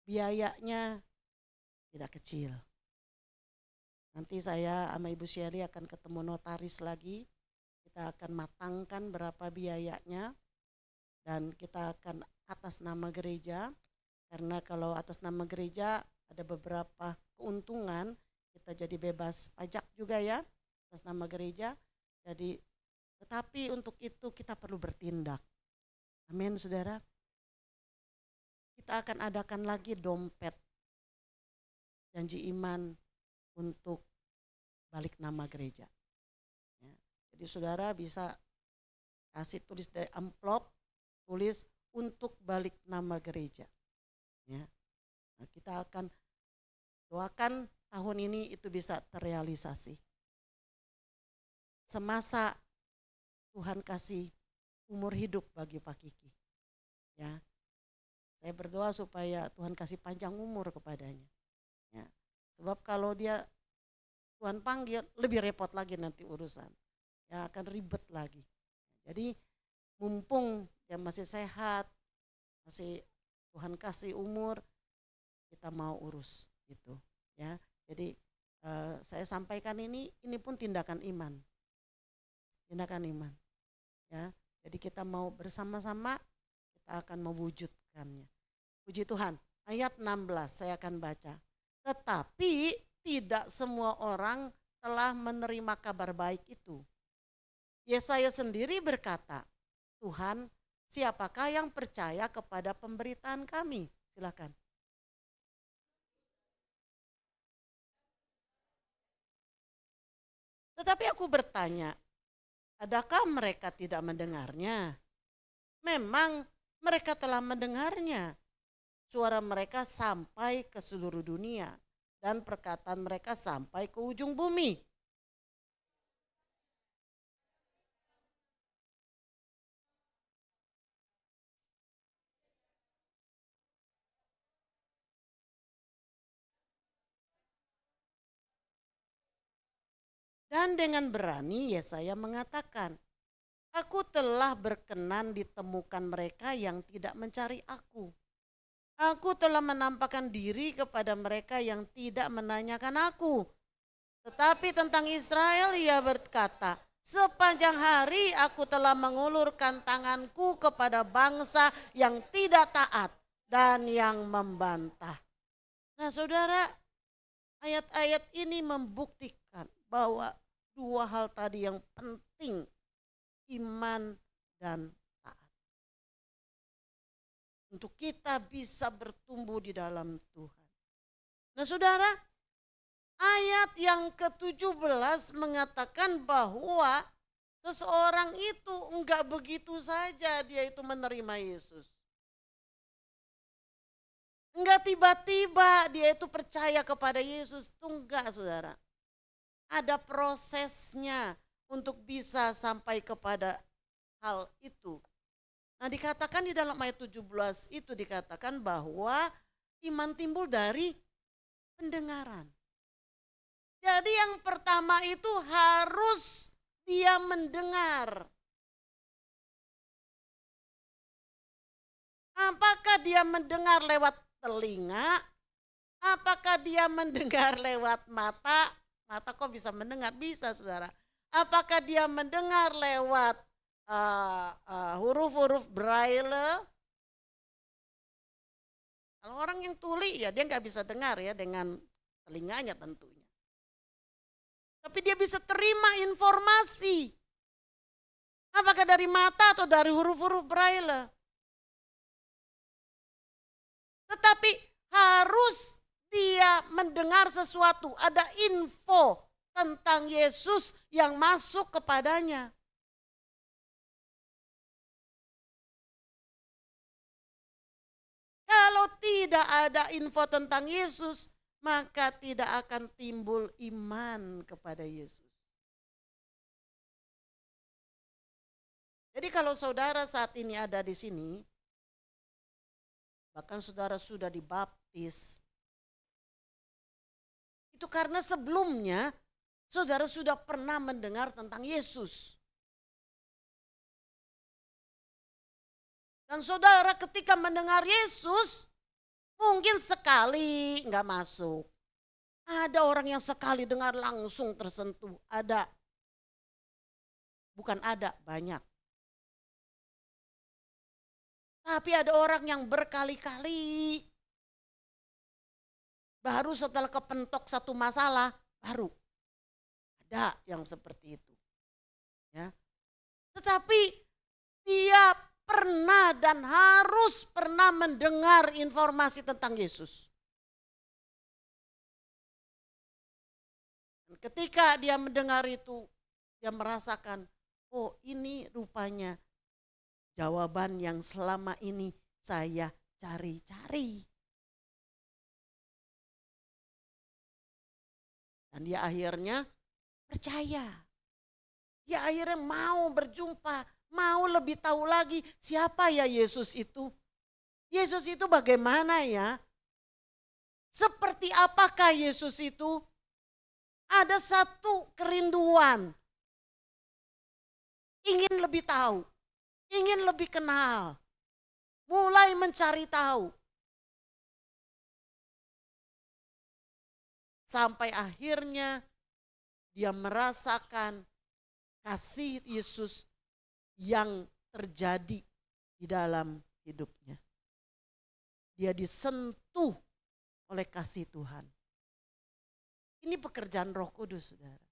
Biayanya tidak kecil. Nanti saya sama Ibu Sherry akan ketemu notaris lagi. Kita akan matangkan berapa biayanya. Dan kita akan atas nama gereja. Karena kalau atas nama gereja ada beberapa keuntungan. Kita jadi bebas pajak juga ya atas nama gereja. Jadi tetapi untuk itu kita perlu bertindak. Amin saudara. Kita akan adakan lagi dompet janji iman untuk balik nama gereja. Ya. Jadi saudara bisa kasih tulis dari amplop, tulis untuk balik nama gereja. Ya. Nah, kita akan doakan tahun ini itu bisa terrealisasi. Semasa Tuhan kasih umur hidup bagi Pak Kiki. Ya. Saya berdoa supaya Tuhan kasih panjang umur kepadanya. Ya. Sebab kalau dia Tuhan panggil lebih repot lagi nanti urusan. Ya akan ribet lagi. Jadi mumpung dia masih sehat, masih Tuhan kasih umur, kita mau urus gitu. Ya. Jadi saya sampaikan ini pun tindakan iman. Tindakan iman. Ya. Jadi kita mau bersama-sama, kita akan mewujudkannya. Puji Tuhan. Ayat 16 saya akan baca. Tetapi tidak semua orang telah menerima kabar baik itu. Yesaya sendiri berkata, Tuhan, siapakah yang percaya kepada pemberitaan kami? Silakan. Tetapi aku bertanya, adakah mereka tidak mendengarnya? Memang mereka telah mendengarnya. Suara mereka sampai ke seluruh dunia dan perkataan mereka sampai ke ujung bumi. Dan dengan berani Yesaya mengatakan, aku telah berkenan ditemukan mereka yang tidak mencari aku. Aku telah menampakkan diri kepada mereka yang tidak menanyakan aku. Tetapi tentang Israel ia berkata, sepanjang hari aku telah mengulurkan tanganku kepada bangsa yang tidak taat dan yang membantah. Nah saudara, ayat-ayat ini membuktikan bahwa dua hal tadi yang penting, iman dan untuk kita bisa bertumbuh di dalam Tuhan. Nah saudara, ayat yang ke-17 mengatakan bahwa seseorang itu enggak begitu saja dia itu menerima Yesus. Enggak tiba-tiba dia itu percaya kepada Yesus, itu enggak saudara. Ada prosesnya untuk bisa sampai kepada hal itu. Nah dikatakan di dalam ayat 17 itu dikatakan bahwa iman timbul dari pendengaran. Jadi yang pertama itu harus dia mendengar. Apakah dia mendengar lewat telinga? Apakah dia mendengar lewat mata? Mata kok bisa mendengar? Bisa, saudara. Apakah dia mendengar lewat huruf-huruf braille? Kalau orang yang tuli ya dia nggak bisa dengar ya dengan telinganya tentunya. Tapi dia bisa terima informasi. Apakah dari mata atau dari huruf-huruf braille? Tetapi harus dia mendengar sesuatu, ada info tentang Yesus yang masuk kepadanya. Kalau tidak ada info tentang Yesus, maka tidak akan timbul iman kepada Yesus. Jadi kalau saudara saat ini ada di sini, bahkan saudara sudah dibaptis, itu karena sebelumnya saudara sudah pernah mendengar tentang Yesus. Dan saudara ketika mendengar Yesus, mungkin sekali nggak masuk. Ada orang yang sekali dengar langsung tersentuh, ada. Bukan ada, banyak. Tapi ada orang yang berkali-kali, baru setelah kepentok satu masalah, baru ada yang seperti itu. Ya. Tetapi dia pernah dan harus pernah mendengar informasi tentang Yesus. Dan ketika dia mendengar itu, dia merasakan, oh ini rupanya jawaban yang selama ini saya cari-cari. Dan dia akhirnya percaya. Dia akhirnya mau berjumpa, mau lebih tahu lagi siapa ya Yesus itu. Yesus itu bagaimana ya? Seperti apakah Yesus itu? Ada satu kerinduan. Ingin lebih tahu, ingin lebih kenal. Mulai mencari tahu. Sampai akhirnya dia merasakan kasih Yesus yang terjadi di dalam hidupnya. Dia disentuh oleh kasih Tuhan. Ini pekerjaan Roh Kudus, saudara.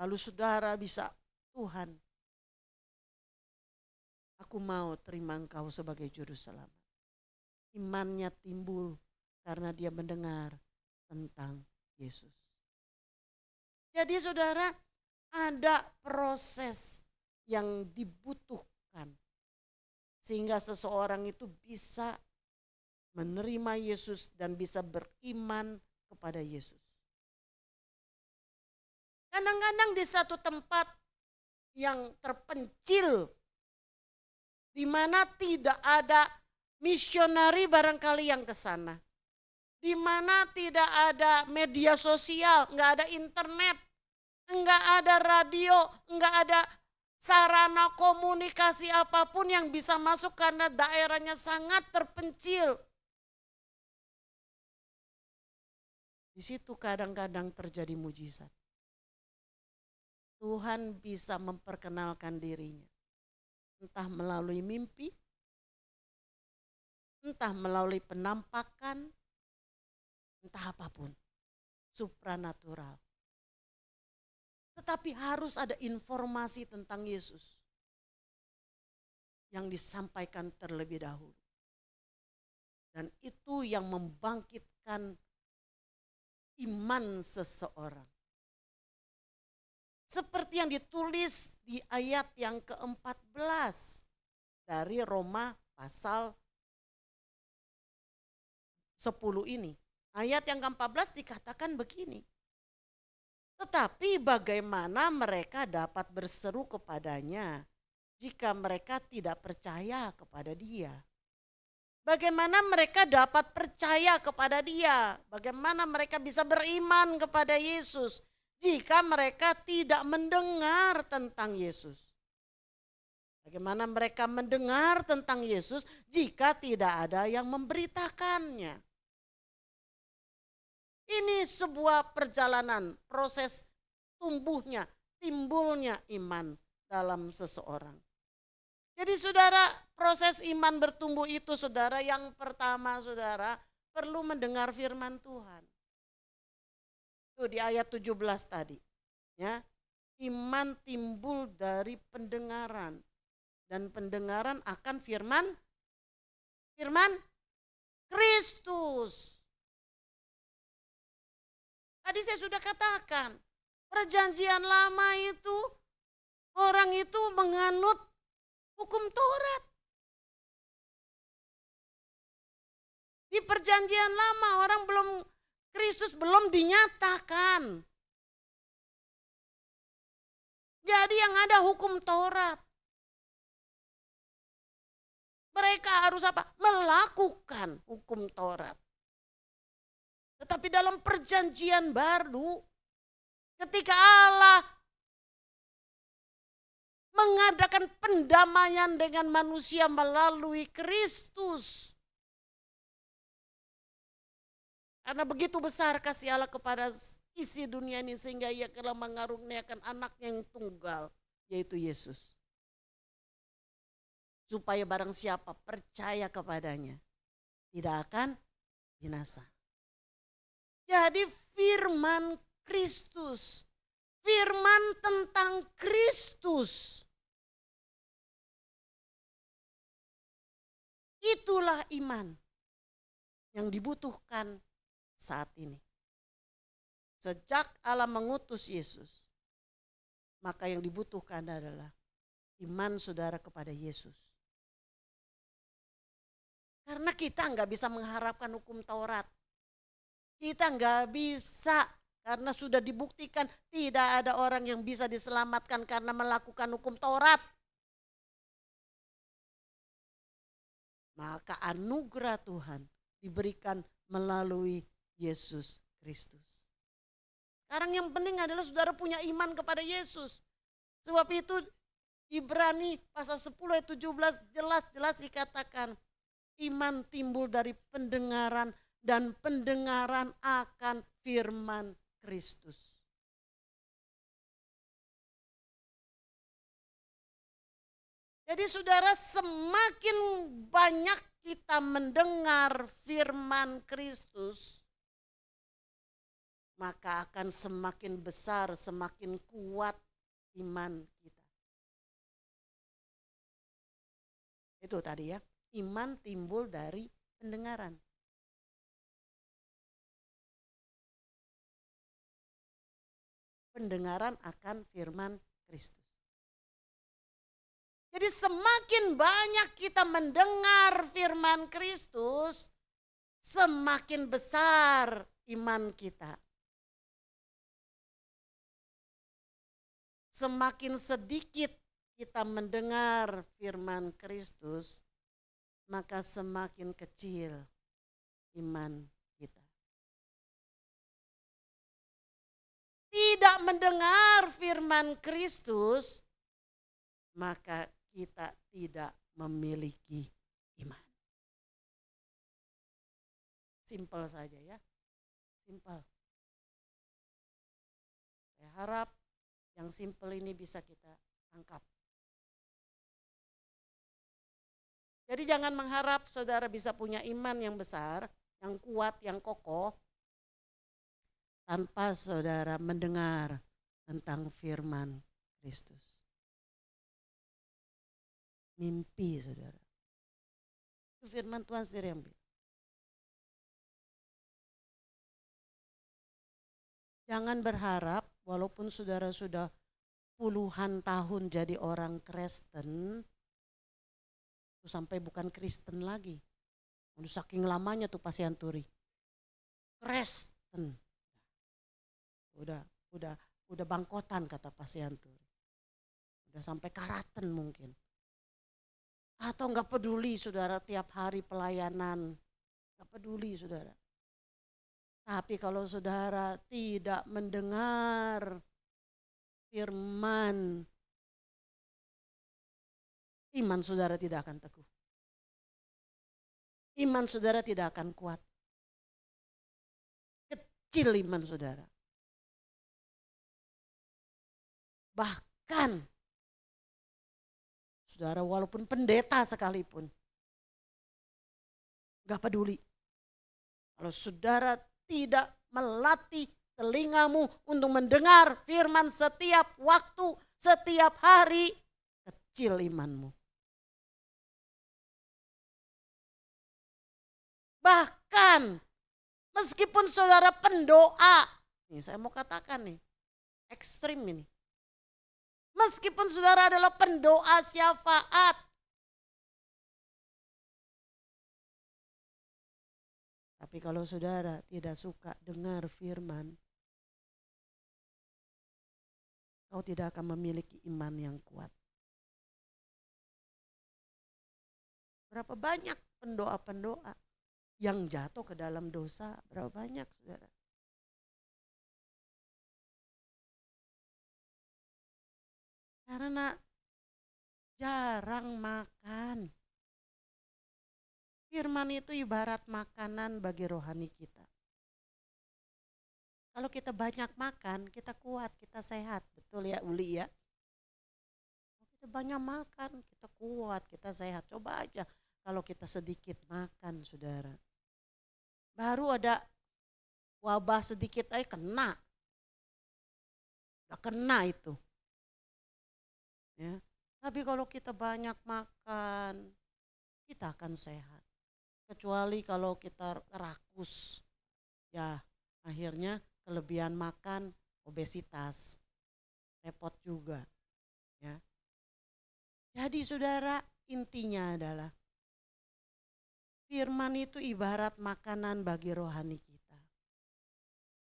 Lalu saudara bisa, Tuhan, aku mau terima Engkau sebagai juru selamat. Imannya timbul karena dia mendengar tentang Yesus. Jadi saudara, ada proses yang dibutuhkan sehingga seseorang itu bisa menerima Yesus dan bisa beriman kepada Yesus. Kadang-kadang di satu tempat yang terpencil, di mana tidak ada misionari barangkali yang ke sana. Di mana tidak ada media sosial, nggak ada internet, nggak ada radio, nggak ada sarana komunikasi apapun yang bisa masuk karena daerahnya sangat terpencil. Di situ kadang-kadang terjadi mujizat. Tuhan bisa memperkenalkan dirinya. Entah melalui mimpi, entah melalui penampakan, entah apapun, supranatural. Tetapi harus ada informasi tentang Yesus yang disampaikan terlebih dahulu. Dan itu yang membangkitkan iman seseorang. Seperti yang ditulis di ayat yang ke-14 dari Roma pasal 10 ini. Ayat yang ke-14 dikatakan begini. Tetapi bagaimana mereka dapat berseru kepadanya jika mereka tidak percaya kepada dia? Bagaimana mereka dapat percaya kepada dia? Bagaimana mereka bisa beriman kepada Yesus jika mereka tidak mendengar tentang Yesus? Bagaimana mereka mendengar tentang Yesus jika tidak ada yang memberitakannya. Ini sebuah perjalanan, proses tumbuhnya, timbulnya iman dalam seseorang. Jadi saudara, proses iman bertumbuh itu saudara, yang pertama saudara perlu mendengar firman Tuhan. Itu di ayat 17 tadi. Ya, iman timbul dari pendengaran. Dan pendengaran akan firman Kristus. Tadi saya sudah katakan, perjanjian lama itu orang itu menganut hukum Taurat. Di perjanjian lama Kristus belum dinyatakan. Jadi yang ada hukum Taurat. Mereka harus apa? Melakukan hukum Taurat. Tetapi dalam perjanjian baru, ketika Allah mengadakan pendamaian dengan manusia melalui Kristus. Karena begitu besar kasih Allah kepada isi dunia ini sehingga ia telah mengaruniakan anaknya yang tunggal, yaitu Yesus. Supaya barang siapa percaya kepadanya tidak akan binasa. Jadi firman Kristus, firman tentang Kristus, itulah iman yang dibutuhkan saat ini. Sejak Allah mengutus Yesus, maka yang dibutuhkan adalah iman saudara kepada Yesus. Karena kita nggak bisa mengharapkan hukum Taurat. Kita nggak bisa, karena sudah dibuktikan tidak ada orang yang bisa diselamatkan karena melakukan hukum Taurat. Maka anugerah Tuhan diberikan melalui Yesus Kristus. Sekarang yang penting adalah saudara punya iman kepada Yesus. Sebab itu Ibrani pasal 10 ayat 17 jelas-jelas dikatakan, iman timbul dari pendengaran dan pendengaran akan firman Kristus. Jadi saudara, semakin banyak kita mendengar firman Kristus, maka akan semakin besar, semakin kuat iman kita. Itu tadi ya, iman timbul dari pendengaran. Pendengaran akan firman Kristus. Jadi semakin banyak kita mendengar firman Kristus, semakin besar iman kita. Semakin sedikit kita mendengar firman Kristus, maka semakin kecil iman kita. Tidak mendengar firman Kristus, maka kita tidak memiliki iman. Simpel saja ya, simpel. Saya harap yang simpel ini bisa kita tangkap. Jadi jangan mengharap saudara bisa punya iman yang besar, yang kuat, yang kokoh, tanpa saudara mendengar tentang firman Kristus. Mimpi saudara. Itu firman Tuhan sendiri yang bilang. Jangan berharap walaupun saudara sudah puluhan tahun jadi orang Kristen, itu sampai bukan Kristen lagi. Udah saking lamanya tuh Pasianturi. Kristen. Udah bangkotan kata Pasianturi. Udah sampai Karaten mungkin. Atau enggak peduli saudara tiap hari pelayanan. Enggak peduli saudara. Tapi kalau saudara tidak mendengar firman iman saudara tidak akan teguh. Iman saudara tidak akan kuat. Kecil iman saudara. Bahkan saudara walaupun pendeta sekalipun, gak peduli. Kalau saudara tidak melatih telingamu untuk mendengar firman setiap waktu, setiap hari, kecil imanmu. Bahkan meskipun saudara pendoa, nih saya mau katakan nih, ekstrim ini. Meskipun saudara adalah pendoa syafaat, tapi kalau saudara tidak suka dengar firman, kau tidak akan memiliki iman yang kuat. Berapa banyak pendoa-pendoa yang jatuh ke dalam dosa, berapa banyak saudara. Karena jarang makan. Firman itu ibarat makanan bagi rohani kita. Kalau kita banyak makan, kita kuat, kita sehat. Betul ya Uli ya? Kalau kita banyak makan, kita kuat, kita sehat. Coba aja kalau kita sedikit makan saudara. Baru ada wabah sedikit aja kena. Udah kena itu. Ya. Tapi kalau kita banyak makan, kita akan sehat. Kecuali kalau kita rakus, ya akhirnya kelebihan makan, obesitas, repot juga. Ya. Jadi saudara, intinya adalah firman itu ibarat makanan bagi rohani kita.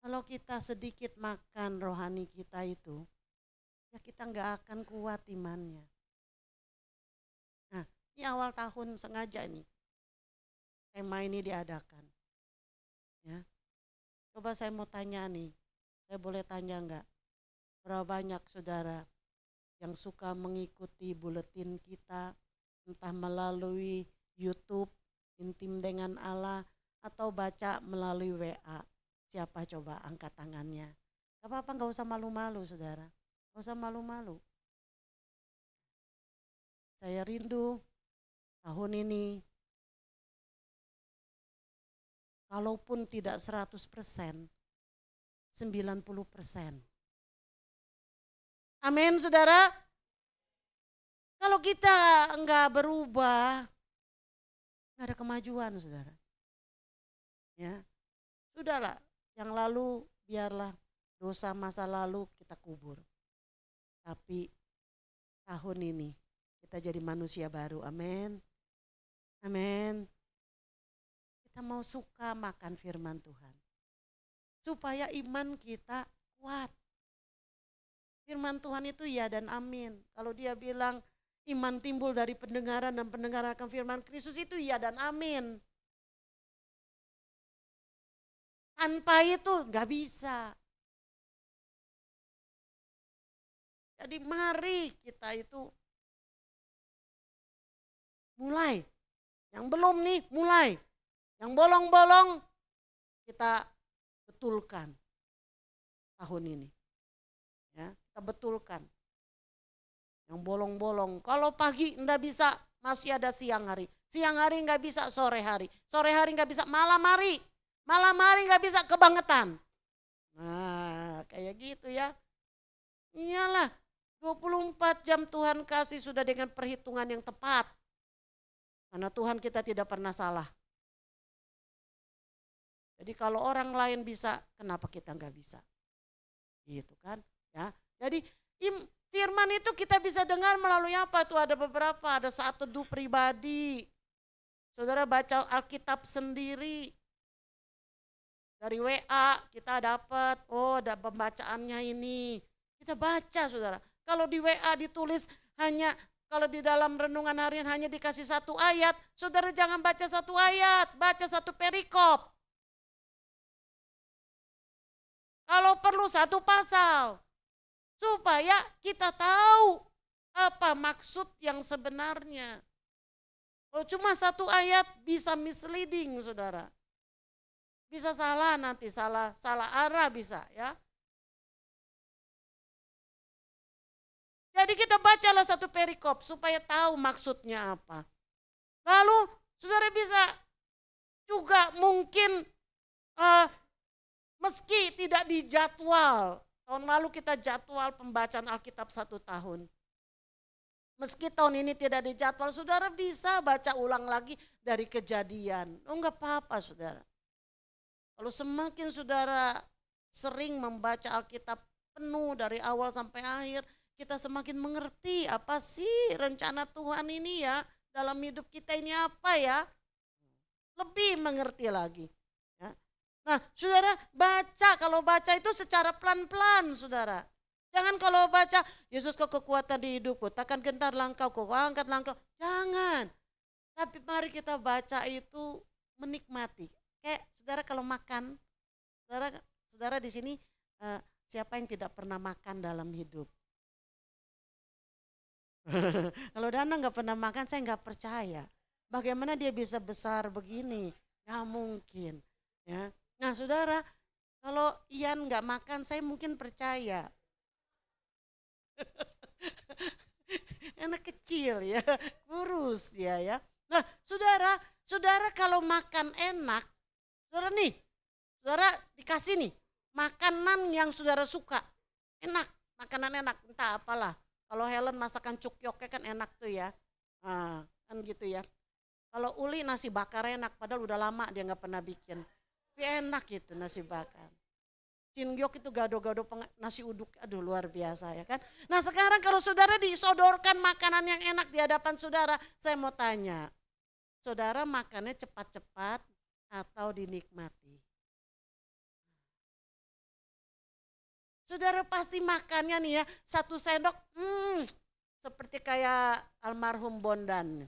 Kalau kita sedikit makan rohani kita itu, ya kita nggak akan kuat imannya. Nah, ini awal tahun sengaja nih tema ini diadakan. Ya, coba saya mau tanya nih, saya boleh tanya nggak? Berapa banyak saudara yang suka mengikuti buletin kita, entah melalui YouTube, Intim dengan Allah, atau baca melalui WA? Siapa coba angkat tangannya? Gak apa-apa, gak usah malu-malu saudara. Gak usah malu-malu. Saya rindu tahun ini, kalaupun tidak 100%, 90%. Amin saudara. Kalau kita enggak berubah, enggak ada kemajuan saudara. Ya, sudahlah, yang lalu biarlah, dosa masa lalu kita kubur. Tapi tahun ini kita jadi manusia baru, amin. Amin. Kita mau suka makan firman Tuhan. Supaya iman kita kuat. Firman Tuhan itu ya dan amin. Kalau dia bilang iman timbul dari pendengaran dan pendengaran akan firman Kristus, itu ya dan amin. Tanpa itu gak bisa. Jadi mari kita itu mulai. Yang belum nih mulai. Yang bolong-bolong kita betulkan tahun ini. Ya, kita betulkan. Yang bolong-bolong. Kalau pagi enggak bisa, masih ada siang hari. Siang hari enggak bisa, sore hari. Sore hari enggak bisa, malam hari. Malam hari enggak bisa, kebangetan. Nah, kayak gitu ya. Iyalah, 24 jam Tuhan kasih sudah dengan perhitungan yang tepat. Karena Tuhan kita tidak pernah salah. Jadi kalau orang lain bisa, kenapa kita enggak bisa? Gitu kan? Ya. Jadi firman itu kita bisa dengar melalui apa tuh? Ada beberapa, ada saat teduh pribadi. Saudara baca Alkitab sendiri. Dari WA kita dapat, oh ada pembacaannya ini. Kita baca saudara. Kalau di WA ditulis hanya, kalau di dalam renungan harian hanya dikasih satu ayat, saudara jangan baca satu ayat, baca satu perikop. Kalau perlu satu pasal. Supaya kita tahu Apa maksud yang sebenarnya? Kalau cuma satu ayat bisa misleading, saudara. Bisa salah nanti, salah arah bisa ya. Jadi kita bacalah satu perikop supaya tahu maksudnya apa. Lalu saudara bisa juga mungkin meski tidak dijadwal. Tahun lalu kita jadwal pembacaan Alkitab 1 tahun. Meski tahun ini tidak dijadwal, saudara bisa baca ulang lagi dari Kejadian. Oh enggak apa-apa saudara. Kalau semakin saudara sering membaca Alkitab penuh dari awal sampai akhir, kita semakin mengerti apa sih rencana Tuhan ini ya, dalam hidup kita ini apa ya. Lebih mengerti lagi. Ya. Nah saudara baca, kalau baca itu secara pelan-pelan saudara. Jangan kalau baca, Yesus kau kekuatan di hidupku, takkan gentar langkau, kau angkat langkau. Jangan. Tapi mari kita baca itu menikmati. Kayak saudara kalau makan, saudara di sini siapa yang tidak pernah makan dalam hidup? Kalau Dana nggak pernah makan, saya nggak percaya. Bagaimana dia bisa besar begini? Nggak mungkin. Ya. Nah saudara, kalau Ian nggak makan, saya mungkin percaya. Anak kecil ya, kurus dia ya. Nah saudara kalau makan enak, saudara dikasih nih makanan yang saudara suka, enak, makanan enak, entah apalah. Kalau Helen masakan cukyoknya kan enak tuh ya, nah, kan gitu ya. Kalau Uli nasi bakar enak, padahal udah lama dia nggak pernah bikin, tapi enak gitu nasi bakar. Cingyok itu gado-gado nasi uduk, aduh luar biasa ya kan. Nah sekarang kalau saudara disodorkan makanan yang enak di hadapan saudara, saya mau tanya, saudara makannya cepat-cepat atau dinikmati? Saudara pasti makannya nih ya, 1 sendok, seperti kayak almarhum Bondan.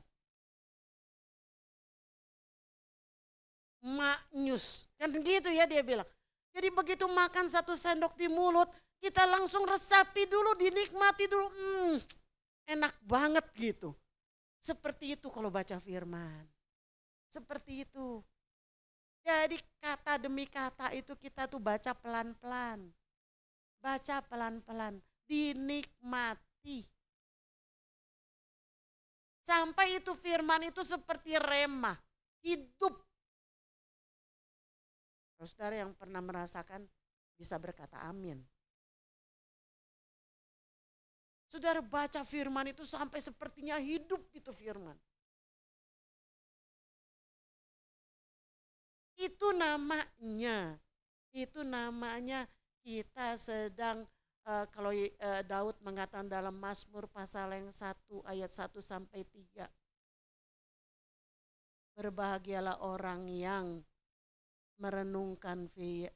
Maknyus, kan gitu ya dia bilang. Jadi begitu makan 1 sendok di mulut, kita langsung resapi dulu, dinikmati dulu. Enak banget gitu. Seperti itu kalau baca firman. Seperti itu. Jadi kata demi kata itu kita tuh baca pelan-pelan. Baca pelan-pelan, dinikmati. Sampai itu firman itu seperti rema, hidup. Saudara yang pernah merasakan bisa berkata amin. Saudara baca firman itu sampai sepertinya hidup itu firman. Itu namanya kita sedang, kalau Daud mengatakan dalam Mazmur pasal yang 1 ayat 1-3. Berbahagialah orang yang merenungkan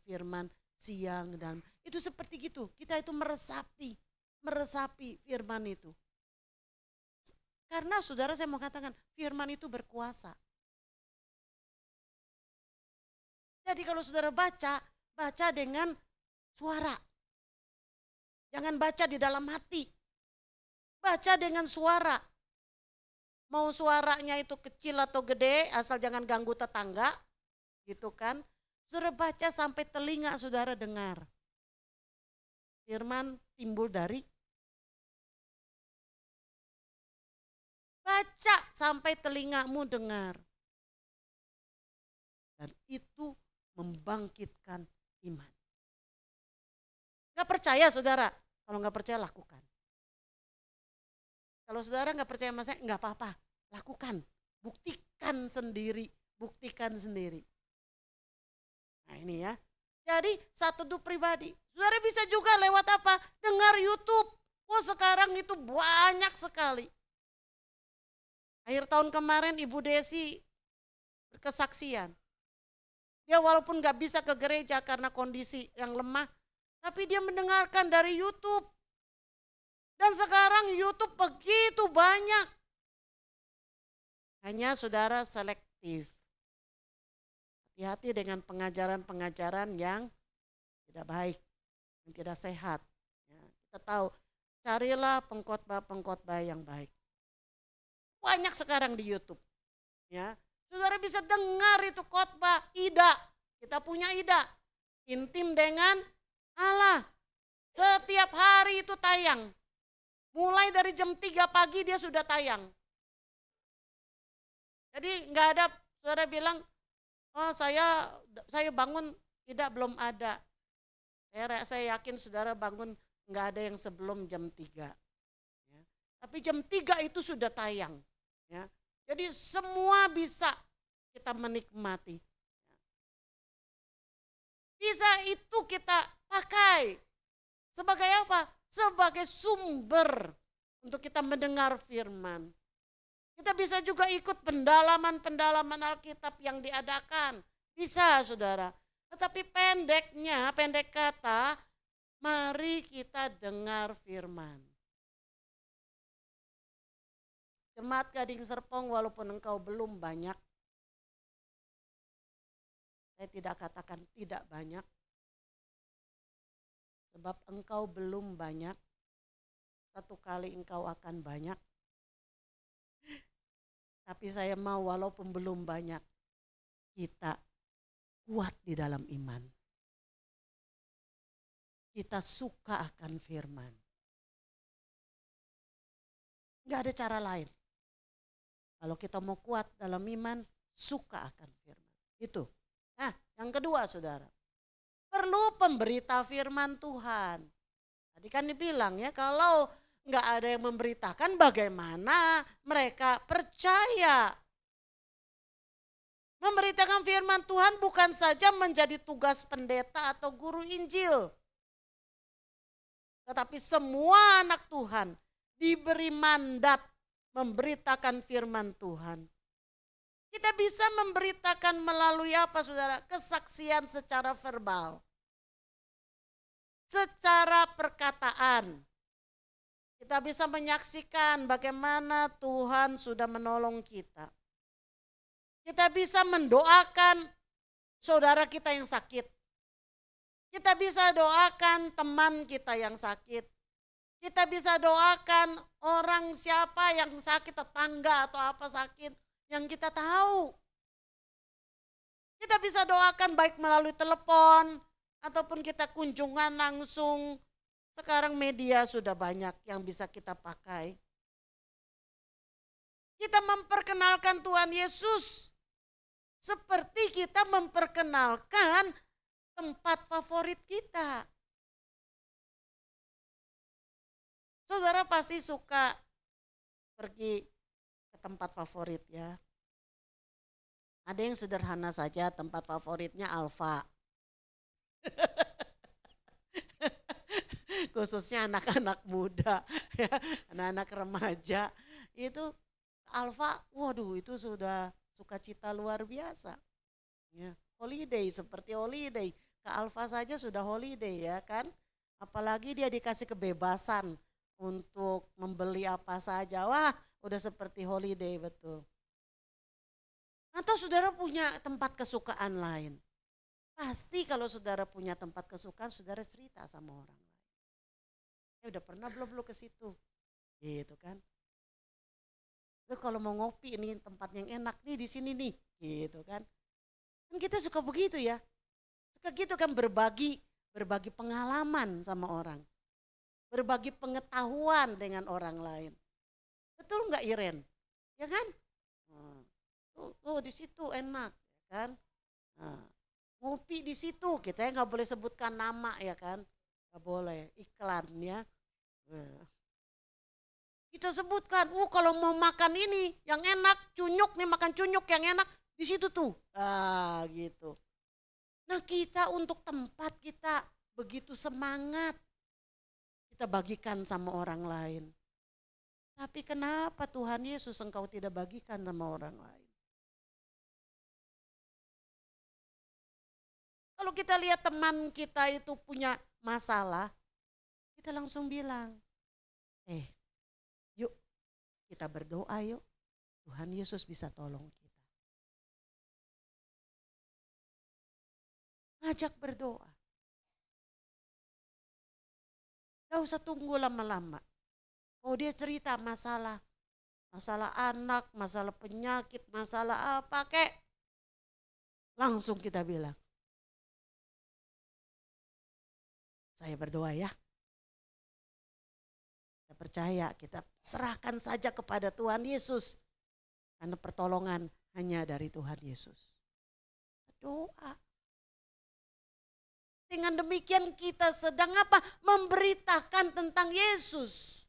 firman siang dan itu seperti gitu. Kita itu meresapi firman itu. Karena saudara saya mau katakan firman itu berkuasa. Jadi kalau saudara baca dengan suara. Jangan baca di dalam hati. Baca dengan suara. Mau suaranya itu kecil atau gede, asal jangan ganggu tetangga. Gitu kan. Saudara baca sampai telinga saudara dengar. Firman timbul dari baca sampai telingamu dengar. Dan itu membangkitkan iman. Gak percaya saudara? Kalau gak percaya lakukan. Kalau saudara gak percaya sama saya, gak apa-apa. Lakukan. Buktikan sendiri. Nah ini ya. Jadi satu teduh pribadi. Saudara bisa juga lewat apa? Dengar YouTube. Wah sekarang itu banyak sekali. Akhir tahun kemarin Ibu Desi berkesaksian. Dia walaupun gak bisa ke gereja karena kondisi yang lemah. Tapi dia mendengarkan dari YouTube. Dan sekarang YouTube begitu banyak. Hanya saudara selektif. Hati-hati dengan pengajaran-pengajaran yang tidak baik, yang tidak sehat. Ya, kita tahu carilah pengkhotbah-pengkhotbah yang baik. Banyak sekarang di YouTube. Ya, saudara bisa dengar itu khotbah Ida. Kita punya Ida. Intim dengan Allah. Setiap hari itu tayang. Mulai dari jam 3 pagi dia sudah tayang. Jadi nggak ada saudara bilang, oh saya bangun tidak belum ada. Saya yakin saudara bangun nggak ada yang sebelum jam 3. Ya. Tapi jam 3 itu sudah tayang. Ya. Jadi semua bisa kita menikmati. Bisa itu kita pakai. Sebagai apa? Sebagai sumber untuk kita mendengar firman. Kita bisa juga ikut pendalaman-pendalaman Alkitab yang diadakan. Bisa saudara. Tetapi pendek kata, mari kita dengar firman. Jemaat Gading Serpong, walaupun engkau belum banyak, saya tidak katakan tidak banyak, sebab engkau belum banyak, satu kali engkau akan banyak. Tapi saya mau walaupun belum banyak, kita kuat di dalam iman. Kita suka akan firman. Enggak ada cara lain. Kalau kita mau kuat dalam iman, suka akan firman. Itu. Nah, yang kedua saudara, perlu pemberita firman Tuhan. Tadi kan dibilang ya, kalau enggak ada yang memberitakan bagaimana mereka percaya. Memberitakan firman Tuhan bukan saja menjadi tugas pendeta atau guru Injil. Tetapi semua anak Tuhan diberi mandat memberitakan firman Tuhan. Kita bisa memberitakan melalui apa saudara? Kesaksian secara verbal. Secara perkataan. Kita bisa menyaksikan bagaimana Tuhan sudah menolong kita. Kita bisa mendoakan saudara kita yang sakit. Kita bisa doakan teman kita yang sakit. Kita bisa doakan orang siapa yang sakit, tetangga atau apa sakit yang kita tahu. Kita bisa doakan baik melalui telepon ataupun kita kunjungan langsung. Sekarang media sudah banyak yang bisa kita pakai. Kita memperkenalkan Tuhan Yesus seperti kita memperkenalkan tempat favorit kita. Saudara pasti suka pergi ke tempat favorit ya. Ada yang sederhana saja, tempat favoritnya Alfa. Khususnya anak-anak muda, ya, anak-anak remaja. Itu Alfa, waduh itu sudah sukacita luar biasa. Ya, holiday seperti holiday. Ke Alfa saja sudah holiday ya kan. Apalagi dia dikasih kebebasan untuk membeli apa saja. Wah udah seperti holiday betul. Atau saudara punya tempat kesukaan lain. Pasti kalau saudara punya tempat kesukaan, saudara cerita sama orang lain. Udah pernah belum ke situ? Gitu kan. Lu kalau mau ngopi ini tempat yang enak nih di sini nih, gitu kan. Kan kita suka begitu ya. Suka gitu kan berbagi pengalaman sama orang. Berbagi pengetahuan dengan orang lain. Betul enggak Iren? Ya kan? Tuh di situ enak ya kan. Nah, ngopi di situ, kita nggak boleh sebutkan nama ya kan. Nggak boleh, iklan ya. Kita sebutkan, kalau mau makan ini yang enak, cunyuk nih makan cunyuk yang enak di situ tuh. Gitu. Nah kita untuk tempat kita begitu semangat. Kita bagikan sama orang lain. Tapi kenapa Tuhan Yesus engkau tidak bagikan sama orang lain? Kalau kita lihat teman kita itu punya masalah, kita langsung bilang, yuk kita berdoa yuk, Tuhan Yesus bisa tolong kita. Ngajak berdoa. Gak usah tunggu lama-lama. Oh dia cerita masalah anak, masalah penyakit, masalah apa kek. Langsung kita bilang, saya berdoa ya. Kita percaya, kita serahkan saja kepada Tuhan Yesus. Karena pertolongan hanya dari Tuhan Yesus. Doa. Dengan demikian kita sedang apa? Memberitakan tentang Yesus.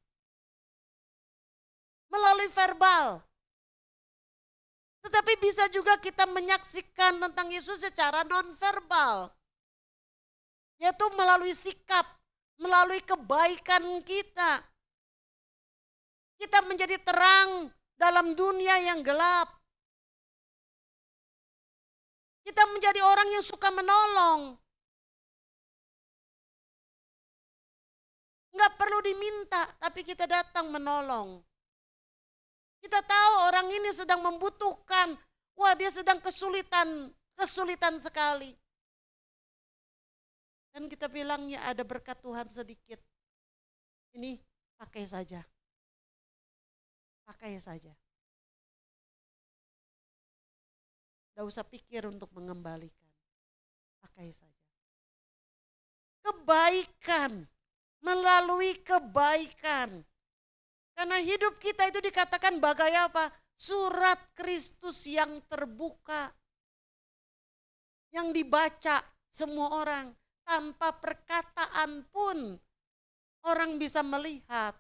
Melalui verbal. Tetapi bisa juga kita menyaksikan tentang Yesus secara non-verbal. Yaitu melalui sikap, melalui kebaikan kita. Kita menjadi terang dalam dunia yang gelap. Kita menjadi orang yang suka menolong. Enggak perlu diminta, tapi kita datang menolong. Kita tahu orang ini sedang membutuhkan. Wah, dia sedang kesulitan sekali. Dan kita bilang ya ada berkat Tuhan sedikit. Ini pakai saja. Pakai saja. Tidak usah pikir untuk mengembalikan. Pakai saja. Kebaikan. Melalui kebaikan. Karena hidup kita itu dikatakan bagai apa? Surat Kristus yang terbuka. Yang dibaca semua orang. Tanpa perkataan pun orang bisa melihat.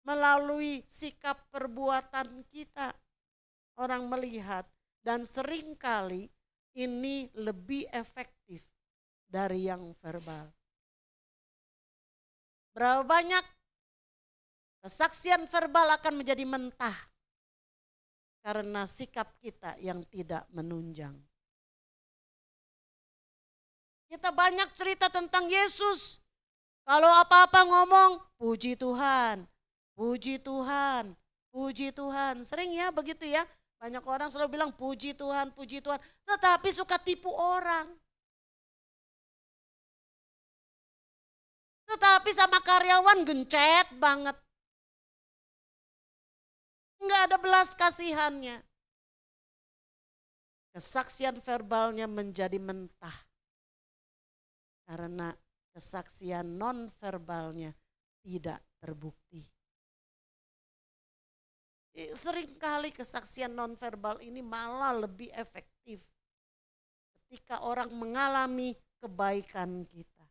Melalui sikap perbuatan kita. Orang melihat. Dan seringkali ini lebih efektif dari yang verbal. Berapa banyak kesaksian verbal akan menjadi mentah karena sikap kita yang tidak menunjang. Kita banyak cerita tentang Yesus. Kalau apa-apa ngomong, puji Tuhan, puji Tuhan, puji Tuhan. Sering ya begitu ya. Banyak orang selalu bilang puji Tuhan, tetapi suka tipu orang. Tetapi sama karyawan gencet banget. Enggak ada belas kasihannya. Kesaksian verbalnya menjadi mentah. Karena kesaksian non-verbalnya tidak terbukti. Seringkali kesaksian non-verbal ini malah lebih efektif. Ketika orang mengalami kebaikan kita.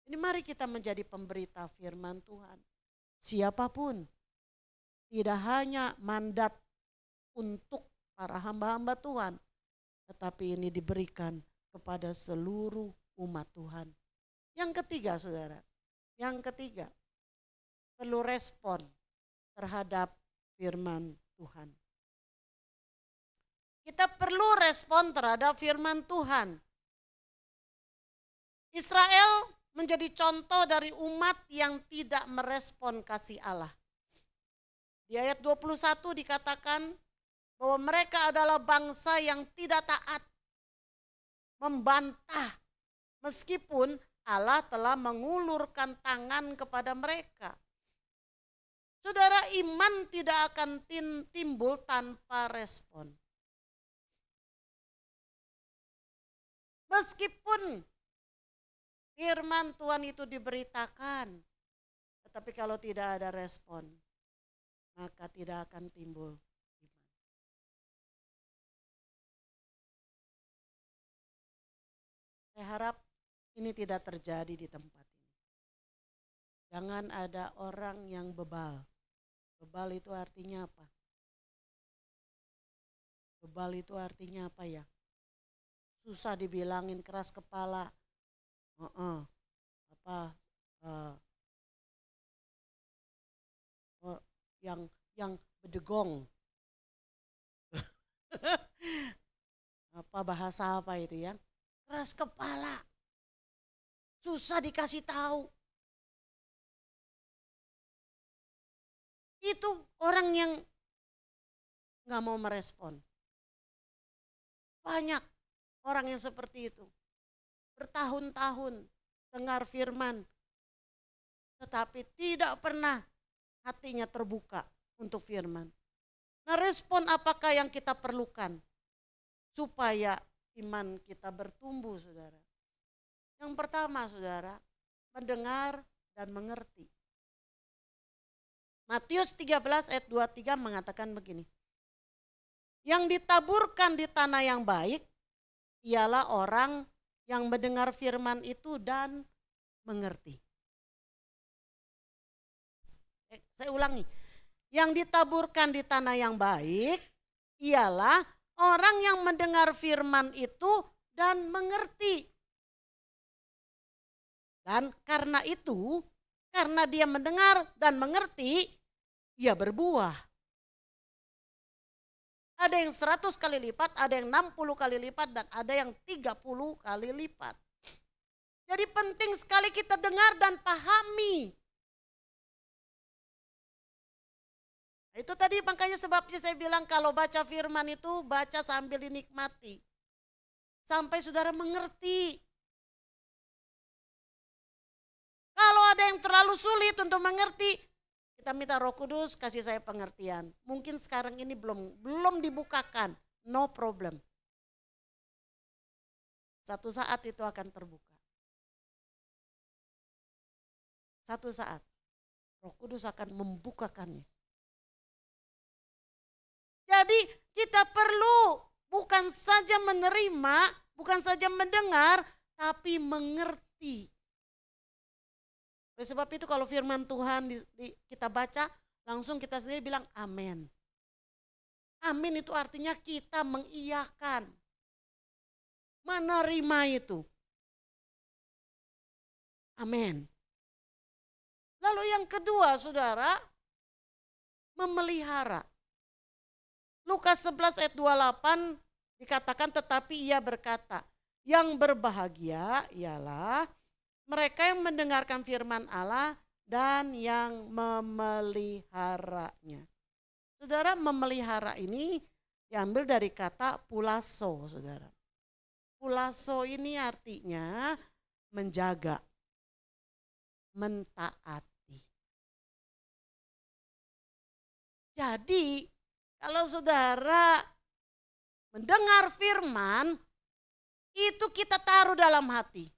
Ini mari kita menjadi pemberita firman Tuhan. Siapapun, tidak hanya mandat untuk para hamba-hamba Tuhan, tetapi ini diberikan kepada seluruh umat Tuhan. Yang ketiga saudara, perlu respon terhadap firman Tuhan. Kita perlu respon terhadap firman Tuhan. Israel menjadi contoh dari umat yang tidak merespon kasih Allah. Di ayat 21 dikatakan bahwa mereka adalah bangsa yang tidak taat, membantah meskipun Allah telah mengulurkan tangan kepada mereka. Saudara, iman tidak akan timbul tanpa respon. Meskipun firman Tuhan itu diberitakan, tetapi kalau tidak ada respon, maka tidak akan timbul iman. Saya harap ini tidak terjadi di tempat ini. Jangan ada orang yang bebal. Bebal itu artinya apa? Bebal itu artinya apa ya? Susah dibilangin, keras kepala. Yang bedegong. Apa bahasa apa itu ya? Keras kepala. Susah dikasih tahu. Itu orang yang nggak mau merespon. Banyak orang yang seperti itu. Bertahun-tahun dengar firman, tetapi tidak pernah hatinya terbuka untuk firman. Nah, respon apakah yang kita perlukan supaya iman kita bertumbuh, saudara? Yang pertama, saudara, mendengar dan mengerti. Matius 13 ayat 23 mengatakan begini. Yang ditaburkan di tanah yang baik ialah orang yang mendengar firman itu dan mengerti. Saya ulangi. Yang ditaburkan di tanah yang baik ialah orang yang mendengar firman itu dan mengerti. Dan karena itu, karena dia mendengar dan mengerti, ia berbuah. Ada yang 100 kali lipat, ada yang 60 kali lipat, dan ada yang 30 kali lipat. Jadi penting sekali kita dengar dan pahami. Nah, itu tadi makanya sebabnya saya bilang kalau baca firman itu baca sambil dinikmati. Sampai saudara mengerti. Kalau ada yang terlalu sulit untuk mengerti, kita minta Roh Kudus kasih saya pengertian. Mungkin sekarang ini belum dibukakan, no problem. Satu saat itu akan terbuka. Satu saat Roh Kudus akan membukakannya. Jadi kita perlu bukan saja menerima, bukan saja mendengar, tapi mengerti. Oleh sebab itu kalau firman Tuhan kita baca, langsung kita sendiri bilang amin. Amin itu artinya kita mengiyakan, menerima itu. Amin. Lalu yang kedua, saudara, memelihara. Lukas 11 ayat 28 dikatakan tetapi ia berkata, yang berbahagia ialah mereka yang mendengarkan firman Allah dan yang memeliharanya. Saudara, memelihara ini diambil dari kata pulaso, saudara. Pulaso ini artinya menjaga, mentaati. Jadi kalau saudara mendengar firman, itu kita taruh dalam hati.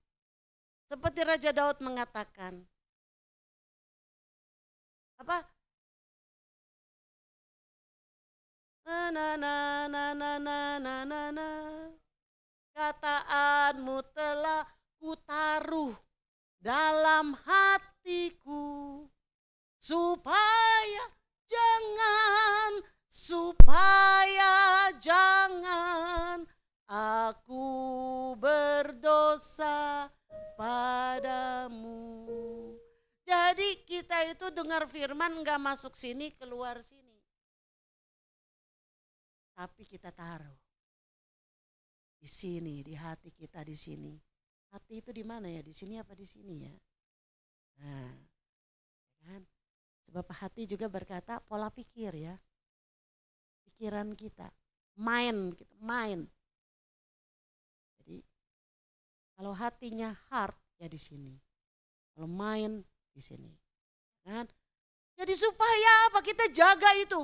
Seperti Raja Daud mengatakan, apa? Kataanmu telah kutaruh dalam hatiku supaya jangan aku berdosa padamu. Jadi kita itu dengar firman enggak masuk sini, keluar sini. Tapi kita taruh di sini, di hati kita di sini. Hati itu di mana ya? Di sini apa di sini ya? Nah, kan? Sebab hati juga berkata pola pikir ya. Pikiran kita, mind. Jadi kalau hatinya heart ya di sini. Kalau mind di sini. Kan? Jadi supaya apa? Kita jaga itu.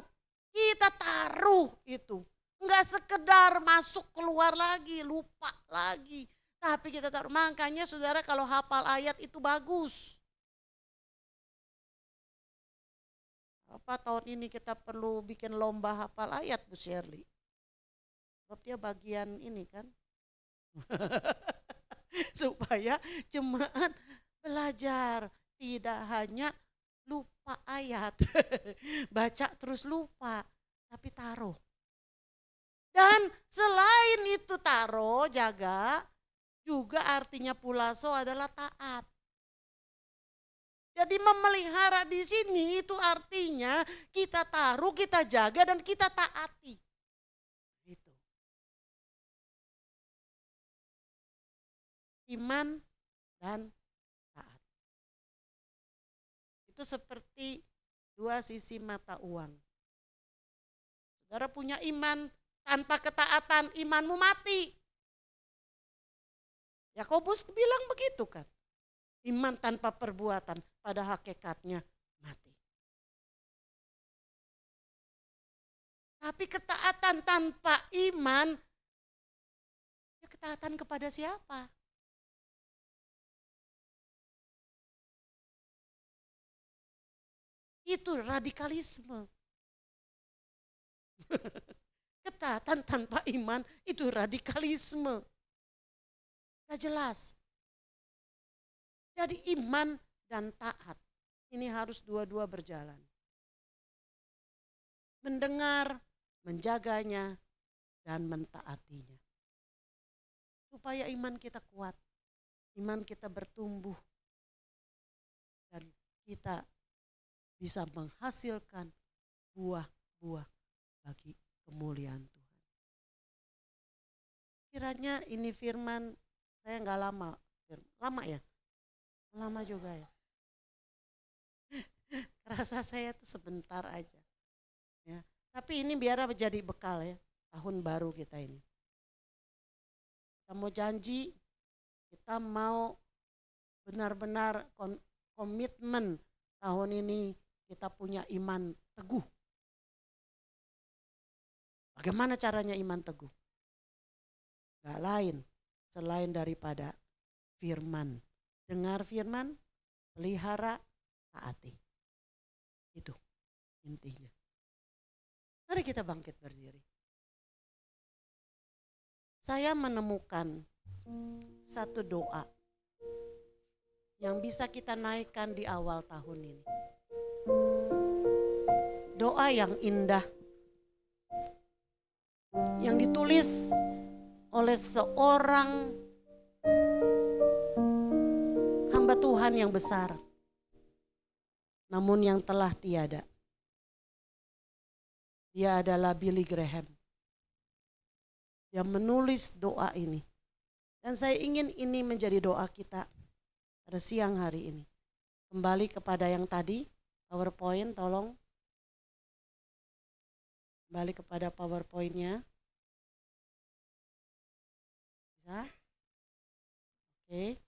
Kita taruh itu. Enggak sekedar masuk keluar lagi, lupa lagi. Tapi kita taruh. Makanya saudara kalau hafal ayat itu bagus. Apa tahun ini kita perlu bikin lomba hafal ayat Bu Shirley. Sebab dia bagian ini kan. Supaya jemaat belajar. Tidak hanya lupa ayat. Baca terus lupa. Tapi taruh. Dan selain itu taruh, jaga. Juga artinya pulaso adalah taat. Jadi memelihara di sini itu artinya kita taruh, kita jaga dan kita taati. Gitu. Iman dan taat. Itu seperti dua sisi mata uang. Saudara punya iman tanpa ketaatan, imanmu mati. Yakobus bilang begitu kan. Iman tanpa perbuatan pada hakikatnya mati. Tapi ketaatan tanpa iman, ya ketaatan kepada siapa? Itu radikalisme. Ketaatan tanpa iman itu radikalisme. Tidak jelas. Jadi iman dan taat ini harus dua-dua berjalan. Mendengar, menjaganya, dan mentaatinya. Supaya iman kita kuat, iman kita bertumbuh, dan kita bisa menghasilkan buah-buah bagi kemuliaan Tuhan. Kiranya ini firman, saya nggak lama ya? Lama juga ya. Rasa saya tuh sebentar aja. Ya. Tapi ini biar menjadi bekal ya, tahun baru kita ini. Kita mau janji, kita mau benar-benar komitmen tahun ini kita punya iman teguh. Bagaimana caranya iman teguh? Gak lain selain daripada firman. Dengar firman, pelihara, taati. Itu intinya. Mari kita bangkit berdiri. Saya menemukan satu doa yang bisa kita naikkan di awal tahun ini. Doa yang indah, yang ditulis oleh seorang hamba Tuhan yang besar, namun yang telah tiada. Dia adalah Billy Graham. Dia menulis doa ini. Dan saya ingin ini menjadi doa kita pada siang hari ini. Kembali kepada yang tadi, PowerPoint tolong. Kembali kepada PowerPoint-nya. Bisa? Oke.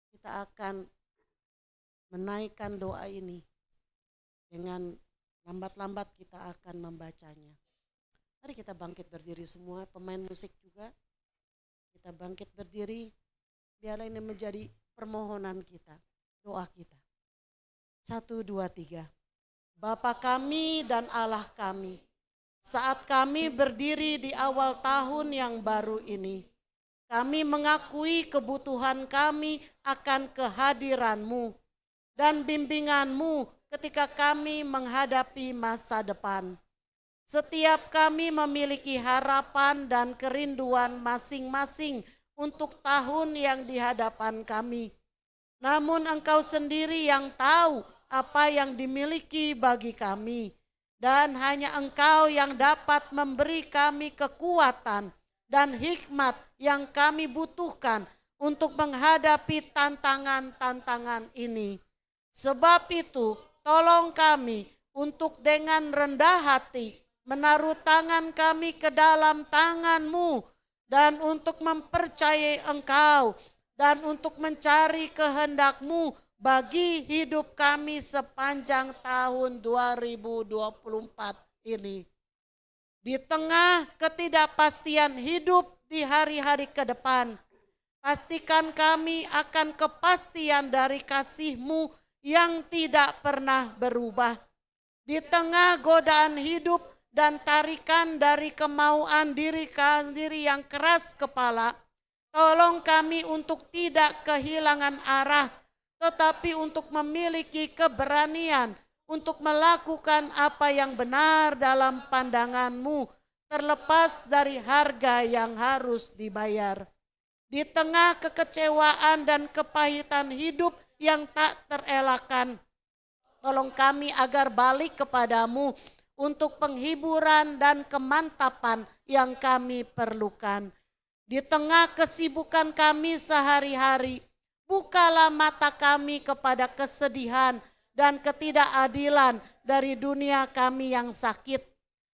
Kita akan menaikkan doa ini. Dengan lambat-lambat kita akan membacanya. Mari kita bangkit berdiri semua, pemain musik juga. Kita bangkit berdiri, biar ini menjadi permohonan kita, doa kita. 1, 2, 3. Bapa kami dan Allah kami, saat kami berdiri di awal tahun yang baru ini, kami mengakui kebutuhan kami akan kehadiran-Mu dan bimbingan-Mu ketika kami menghadapi masa depan. Setiap kami memiliki harapan dan kerinduan masing-masing untuk tahun yang di hadapan kami. Namun Engkau sendiri yang tahu apa yang dimiliki bagi kami. Dan hanya Engkau yang dapat memberi kami kekuatan dan hikmat yang kami butuhkan untuk menghadapi tantangan-tantangan ini. Sebab itu, tolong kami untuk dengan rendah hati menaruh tangan kami ke dalam tangan-Mu dan untuk mempercayai Engkau dan untuk mencari kehendak-Mu bagi hidup kami sepanjang tahun 2024 ini. Di tengah ketidakpastian hidup di hari-hari ke depan, pastikan kami akan kepastian dari kasih-Mu yang tidak pernah berubah. Di tengah godaan hidup dan tarikan dari kemauan diri sendiri yang keras kepala, tolong kami untuk tidak kehilangan arah, tetapi untuk memiliki keberanian untuk melakukan apa yang benar dalam pandangan-Mu, terlepas dari harga yang harus dibayar. Di tengah kekecewaan dan kepahitan hidup yang tak terelakkan, tolong kami agar balik kepadamu untuk penghiburan dan kemantapan yang kami perlukan. Di tengah kesibukan kami sehari-hari, bukalah mata kami kepada kesedihan dan ketidakadilan dari dunia kami yang sakit.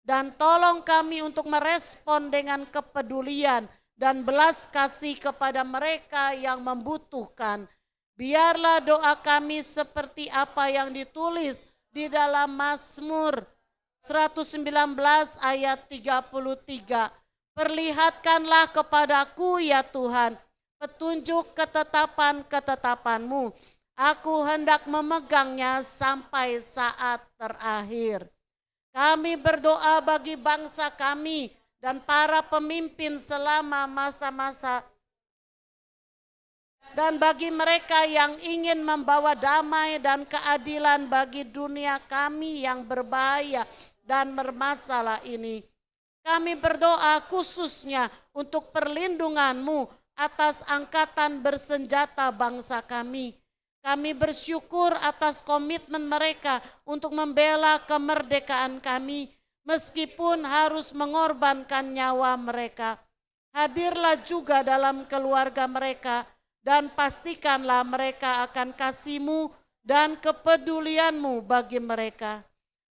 Dan tolong kami untuk merespon dengan kepedulian dan belas kasih kepada mereka yang membutuhkan. Biarlah doa kami seperti apa yang ditulis di dalam Mazmur 119 ayat 33. Perlihatkanlah kepadaku ya Tuhan petunjuk ketetapan-ketetapan-Mu. Aku hendak memegangnya sampai saat terakhir. Kami berdoa bagi bangsa kami dan para pemimpin selama masa-masa dan bagi mereka yang ingin membawa damai dan keadilan bagi dunia kami yang berbahaya dan bermasalah ini. Kami berdoa khususnya untuk perlindungan-Mu atas angkatan bersenjata bangsa kami. Kami bersyukur atas komitmen mereka untuk membela kemerdekaan kami meskipun harus mengorbankan nyawa mereka. Hadirlah juga dalam keluarga mereka dan pastikanlah mereka akan kasih-Mu dan kepedulian-Mu bagi mereka.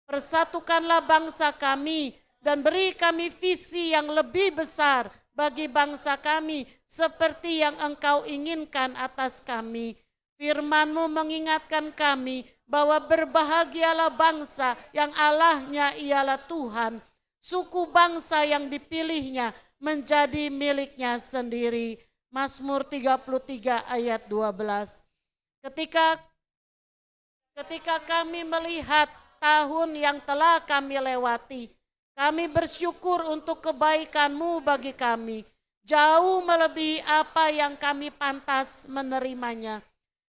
Persatukanlah bangsa kami dan beri kami visi yang lebih besar bagi bangsa kami seperti yang Engkau inginkan atas kami. Firman-Mu mengingatkan kami bahwa berbahagialah bangsa yang Allahnya ialah Tuhan, suku bangsa yang dipilihnya menjadi miliknya sendiri. Mazmur 33 ayat 12. Ketika kami melihat tahun yang telah kami lewati, kami bersyukur untuk kebaikan-Mu bagi kami, jauh melebihi apa yang kami pantas menerimanya.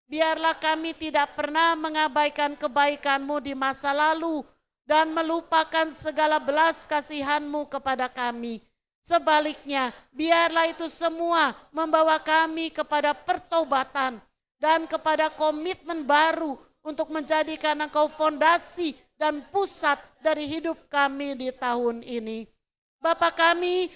Biarlah kami tidak pernah mengabaikan kebaikan-Mu di masa lalu dan melupakan segala belas kasihan-Mu kepada kami. Sebaliknya, biarlah itu semua membawa kami kepada pertobatan dan kepada komitmen baru untuk menjadikan Engkau fondasi dan pusat dari hidup kami di tahun ini. Bapa kami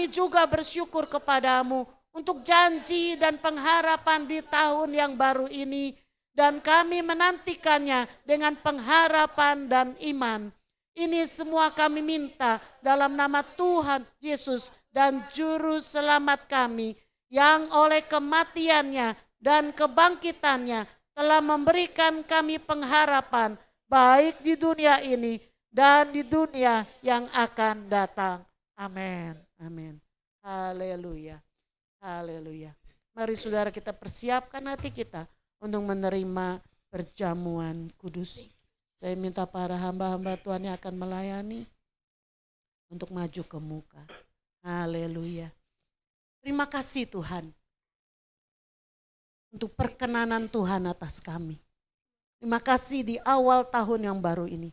juga bersyukur kepadamu untuk janji dan pengharapan di tahun yang baru ini. Dan kami menantikannya dengan pengharapan dan iman. Ini semua kami minta dalam nama Tuhan Yesus dan Juru Selamat kami, yang oleh kematiannya dan kebangkitannya telah memberikan kami pengharapan baik di dunia ini dan di dunia yang akan datang. Amin. Amin. Haleluya. Haleluya. Mari saudara kita persiapkan hati kita untuk menerima perjamuan kudus. Saya minta para hamba-hamba Tuhan yang akan melayani untuk maju ke muka. Haleluya. Terima kasih Tuhan untuk perkenanan Tuhan atas kami. Terima kasih di awal tahun yang baru ini.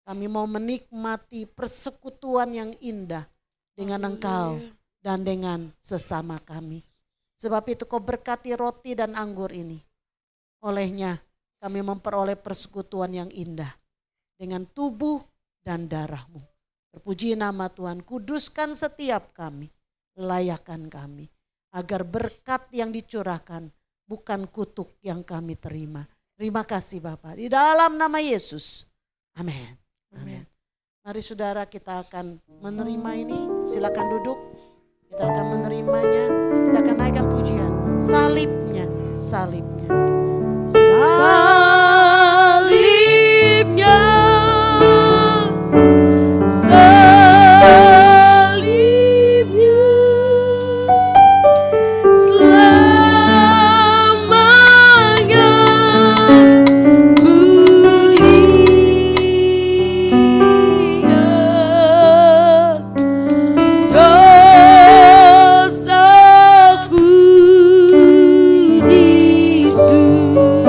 Kami mau menikmati persekutuan yang indah dengan Engkau dan dengan sesama kami. Sebab itu Kau berkati roti dan anggur ini. Olehnya kami memperoleh persekutuan yang indah dengan tubuh dan darah-Mu. Terpuji nama Tuhan, kuduskan setiap kami, layakan kami, agar berkat yang dicurahkan bukan kutuk yang kami terima. Terima kasih Bapa, di dalam nama Yesus. Amin. Amin. Mari saudara kita akan menerima ini, silakan duduk. Kita akan menerimanya, kita akan naikkan pujian. Salibnya, salibnya. Salibnya, salibnya, selamanya mulia, dosaku disungguh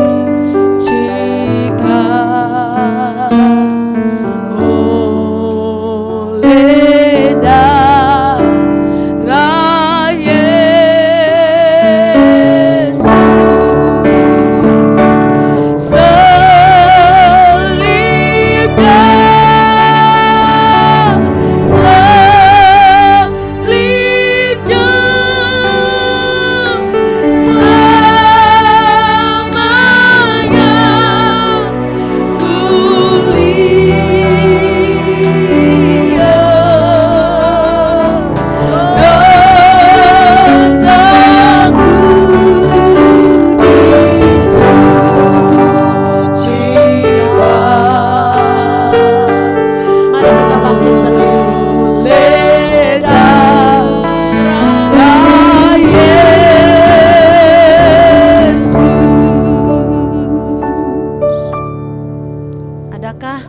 Adakah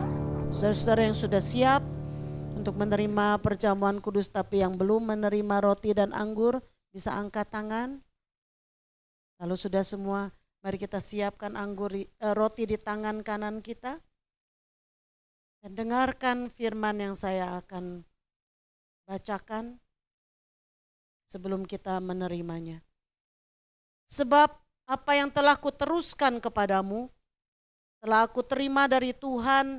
saudara-saudara yang sudah siap untuk menerima perjamuan kudus tapi yang belum menerima roti dan anggur? Bisa angkat tangan. Kalau sudah semua, mari kita siapkan roti di tangan kanan kita. Dan dengarkan firman yang saya akan bacakan sebelum kita menerimanya. Sebab apa yang telah kuteruskan kepadamu, telah aku terima dari Tuhan,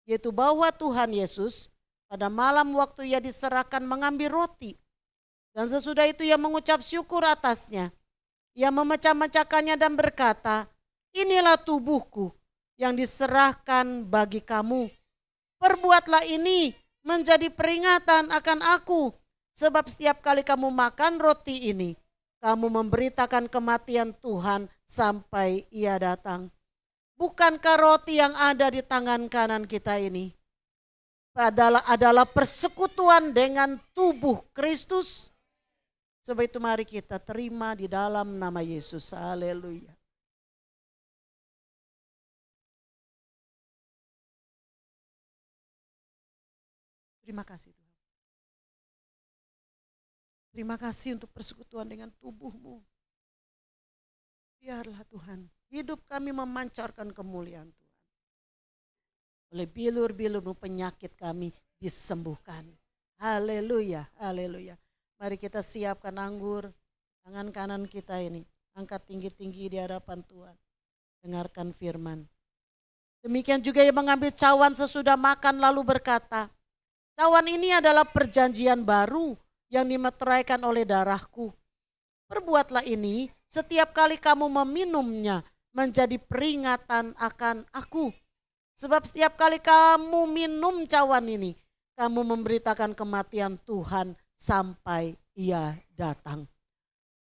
yaitu bahwa Tuhan Yesus pada malam waktu ia diserahkan mengambil roti. Dan sesudah itu ia mengucap syukur atasnya. Ia memecah-mecahkannya dan berkata, inilah tubuhku yang diserahkan bagi kamu. Perbuatlah ini menjadi peringatan akan aku. Sebab setiap kali kamu makan roti ini, kamu memberitakan kematian Tuhan sampai ia datang. Bukankah roti yang ada di tangan kanan kita ini adalah persekutuan dengan tubuh Kristus? Sebab itu mari kita terima di dalam nama Yesus. Haleluya. Terima kasih Tuhan. Terima kasih untuk persekutuan dengan tubuh-Mu. Biarlah Tuhan, hidup kami memancarkan kemuliaan Tuhan. Oleh bilur-bilur-Mu penyakit kami disembuhkan. Haleluya, haleluya. Mari kita siapkan anggur, tangan kanan kita ini. Angkat tinggi-tinggi di hadapan Tuhan. Dengarkan firman. Demikian juga ia mengambil cawan sesudah makan lalu berkata, cawan ini adalah perjanjian baru yang dimeteraikan oleh darahku. Perbuatlah ini setiap kali kamu meminumnya menjadi peringatan akan aku. Sebab setiap kali kamu minum cawan ini, kamu memberitakan kematian Tuhan sampai ia datang.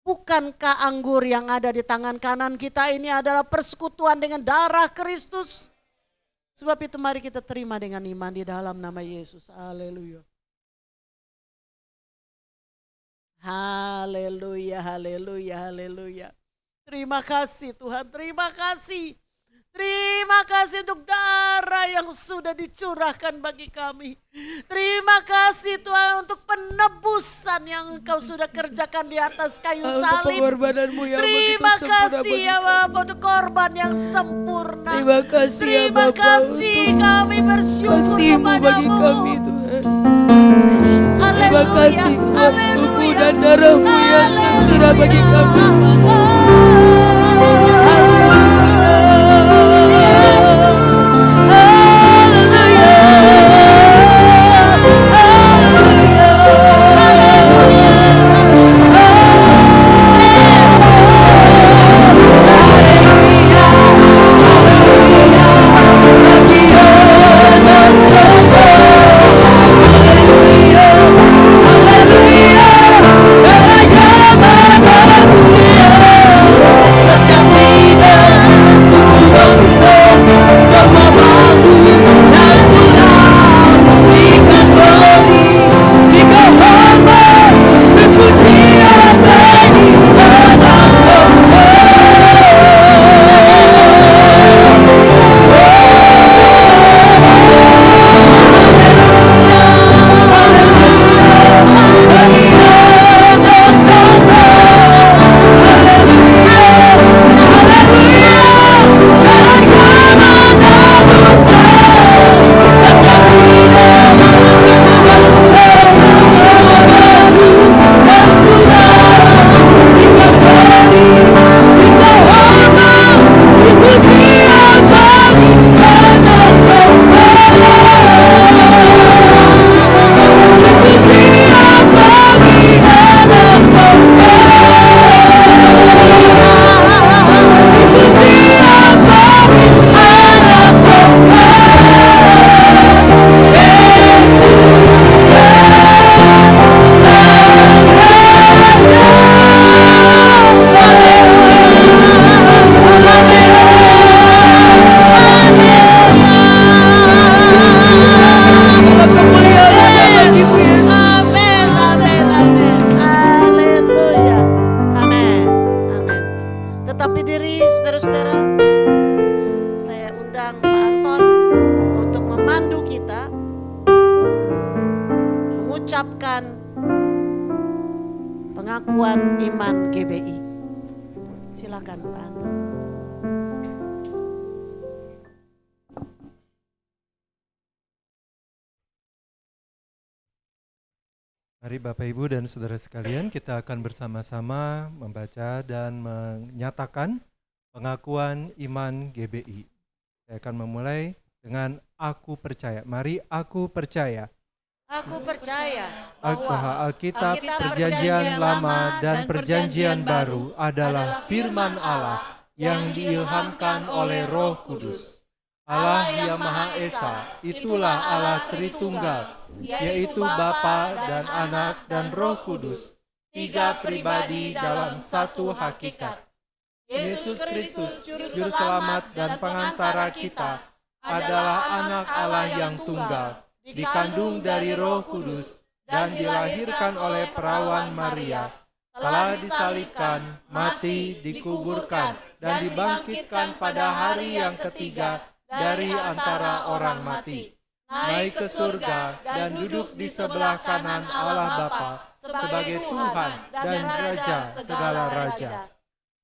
Bukankah anggur yang ada di tangan kanan kita ini adalah persekutuan dengan darah Kristus? Sebab itu mari kita terima dengan iman di dalam nama Yesus. Haleluya. Haleluya, haleluya, haleluya. Terima kasih Tuhan, terima kasih. Terima kasih untuk darah yang sudah dicurahkan bagi kami. Terima kasih Tuhan untuk penebusan yang Engkau sudah kerjakan di atas kayu salib. Terima kasih ya Bapa untuk korban yang sempurna. Terima kasih ya Bapa. Terima kasih kami bersyukur kasih-Mu bagi kepadamu. kami Tuhan. Haleluya, Terima kasih Tuhan, haleluya, tubuh dan darah-Mu yang sudah bagi kami. Hallelujah. mengucapkan pengakuan iman GBI. Silakan Pak Anton. Mari Bapak Ibu dan Saudara sekalian, kita akan bersama-sama membaca dan menyatakan pengakuan iman GBI. Saya akan memulai dengan aku percaya. Mari aku percaya. Aku percaya Bahwa Alkitab, Perjanjian Lama dan Perjanjian Baru adalah firman Allah yang diilhamkan oleh Roh Kudus. Allah yang Maha Esa, itulah Allah Tritunggal, yaitu Bapa dan Anak dan Roh Kudus, tiga pribadi dalam satu hakikat. Yesus Kristus, Juru Selamat dan Pengantara kita, adalah Anak Allah yang tunggal, dikandung dari Roh Kudus, dan dilahirkan oleh perawan Maria, telah disalibkan, mati, dikuburkan, dan dibangkitkan pada hari yang ketiga dari antara orang mati, naik ke surga dan duduk di sebelah kanan Allah Bapa sebagai Tuhan dan Raja segala raja.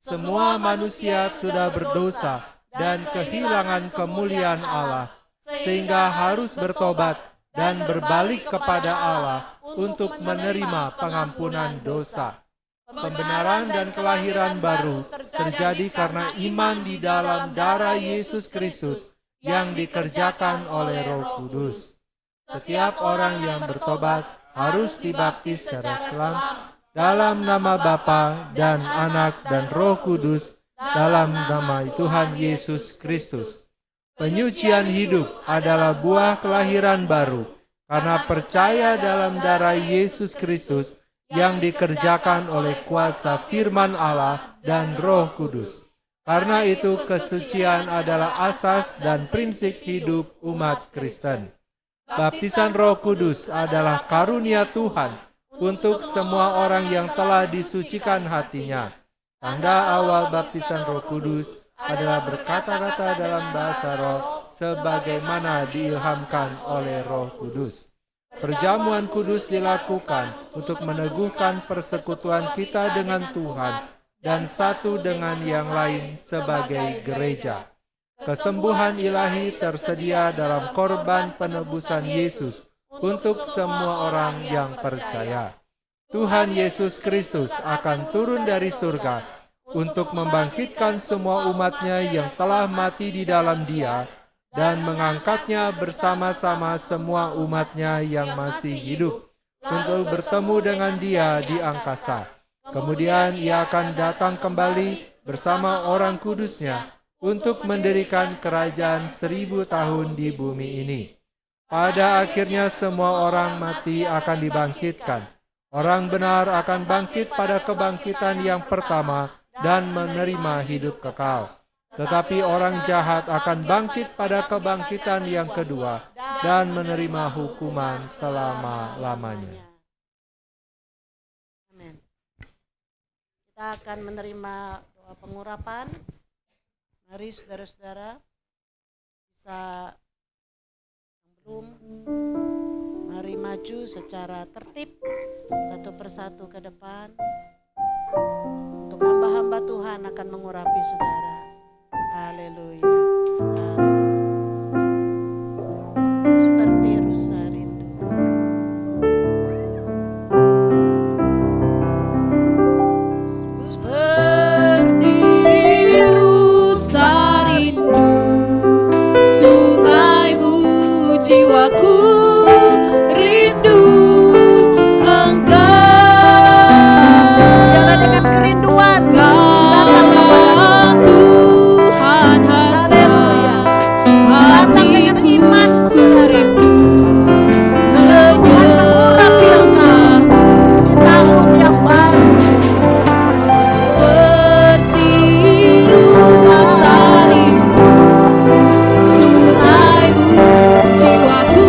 Semua manusia sudah berdosa dan kehilangan kemuliaan Allah, sehingga harus bertobat dan berbalik kepada Allah untuk menerima pengampunan dosa. Pembenaran dan kelahiran baru terjadi karena iman di dalam darah Yesus Kristus yang dikerjakan oleh Roh Kudus. Setiap orang yang bertobat harus dibaptis secara Islam dalam nama Bapa dan Anak dan Roh Kudus, dalam nama Tuhan Yesus Kristus. Penyucian hidup adalah buah kelahiran baru karena percaya dalam darah Yesus Kristus yang dikerjakan oleh kuasa firman Allah dan Roh Kudus. Karena itu kesucian adalah asas dan prinsip hidup umat Kristen. Baptisan Roh Kudus adalah karunia Tuhan untuk semua orang yang telah disucikan hatinya. Tanda awal baptisan Roh Kudus adalah berkata-kata dalam bahasa roh sebagaimana diilhamkan oleh Roh Kudus. Perjamuan kudus dilakukan untuk meneguhkan persekutuan kita dengan Tuhan dan satu dengan yang lain sebagai gereja. Kesembuhan ilahi tersedia dalam korban penebusan Yesus untuk semua orang yang percaya. Tuhan Yesus Kristus akan turun dari surga untuk membangkitkan semua umatnya yang telah mati di dalam Dia dan mengangkatnya bersama-sama semua umatnya yang masih hidup untuk bertemu dengan Dia di angkasa. Kemudian Ia akan datang kembali bersama orang kudusnya untuk mendirikan kerajaan 1000 tahun di bumi ini. Pada akhirnya semua orang mati akan dibangkitkan. Orang benar akan bangkit pada kebangkitan yang pertama dan menerima hidup kekal. Tetapi orang jahat akan bangkit pada kebangkitan yang kedua dan menerima hukuman selama-lamanya. Amin. Kita akan menerima doa pengurapan. Mari saudara-saudara bisa yang belum, mari maju secara tertib satu persatu ke depan. Untuk hamba-hamba Tuhan akan mengurapi saudara. Haleluya. Haleluya. Seperti rusa rindu. Seperti rusa rindu, sungaimu jiwaku rindu engkau. Biarlah dengan kerinduan Tuhan hasrat hatiku rindu menyembahmu tahun yang baru. seperti rusa rindu, sungaimu jiwaku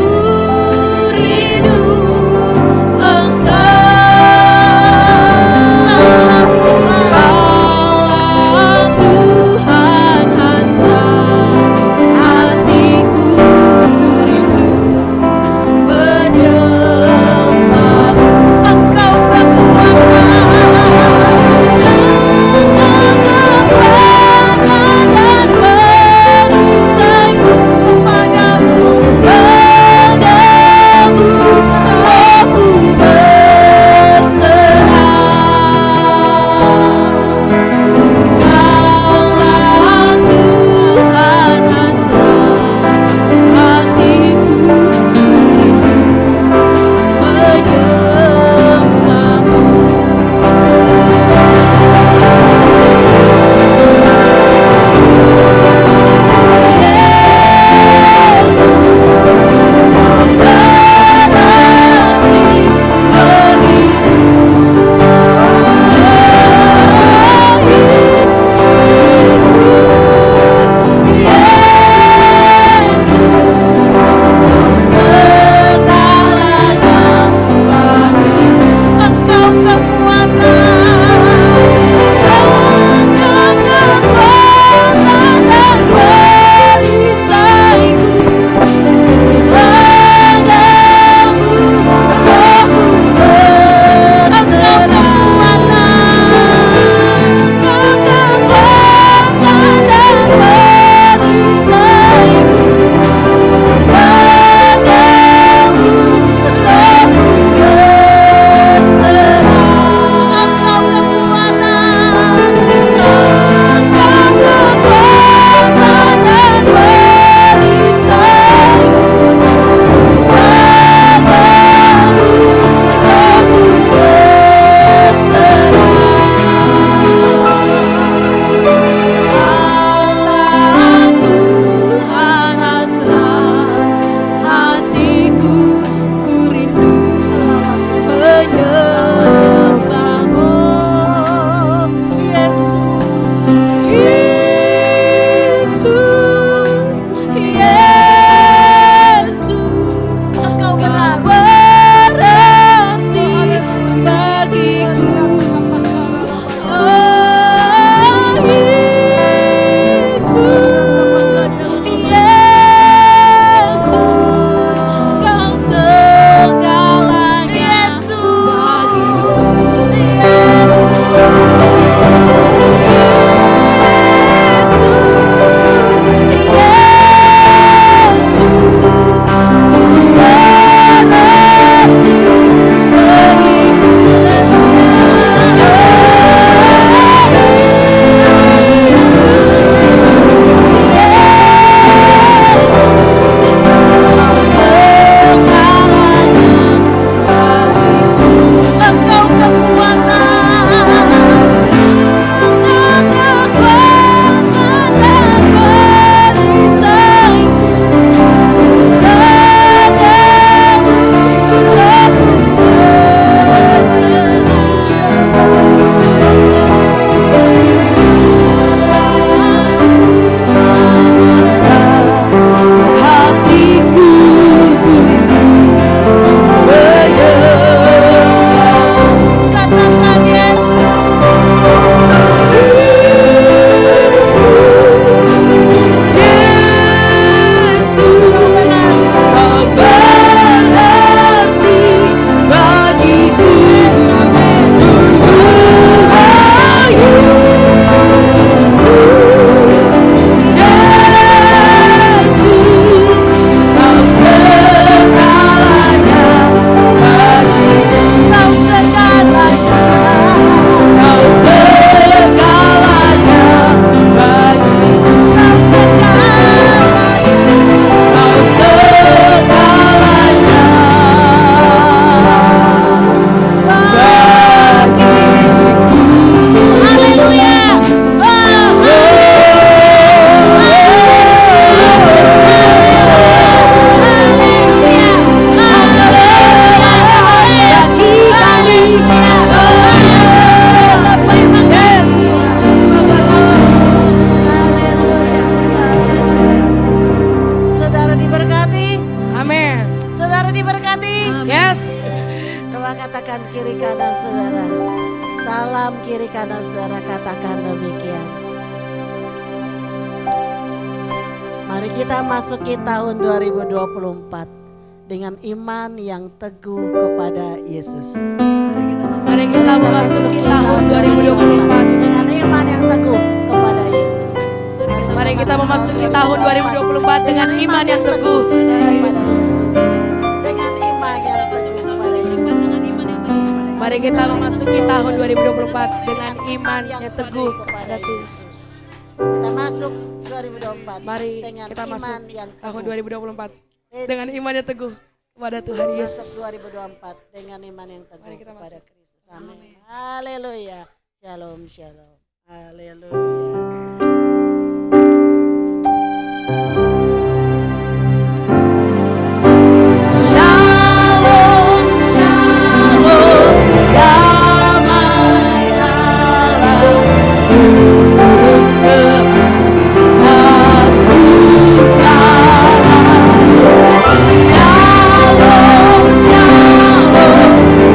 Yes. Coba katakan kiri kanan saudara. Salam kiri kanan saudara, katakan demikian. Mari kita masuki tahun 2024 dengan iman yang teguh kepada Yesus. Mari kita memasuki tahun 2024 dengan iman yang teguh kepada Yesus. Mari kita memasuki tahun 2024 dengan iman yang teguh kepada Yesus. Dengan iman yang teguh kepada Yesus. Mari kita memasuki tahun 2024 dengan iman yang teguh kepada Yesus. Kita masuk 2024. Mari dengan kita iman masuk yang tahun teguh. 2024 dengan iman yang teguh kepada Tuhan Yesus. Masuk 2024 dengan iman yang teguh Mari kita kepada masuk. Kristus. Amin. Haleluya. Shalom, shalom. Haleluya. Shalom, shalom, damai Allah turun ke atasmu sekarang. Shalom, shalom,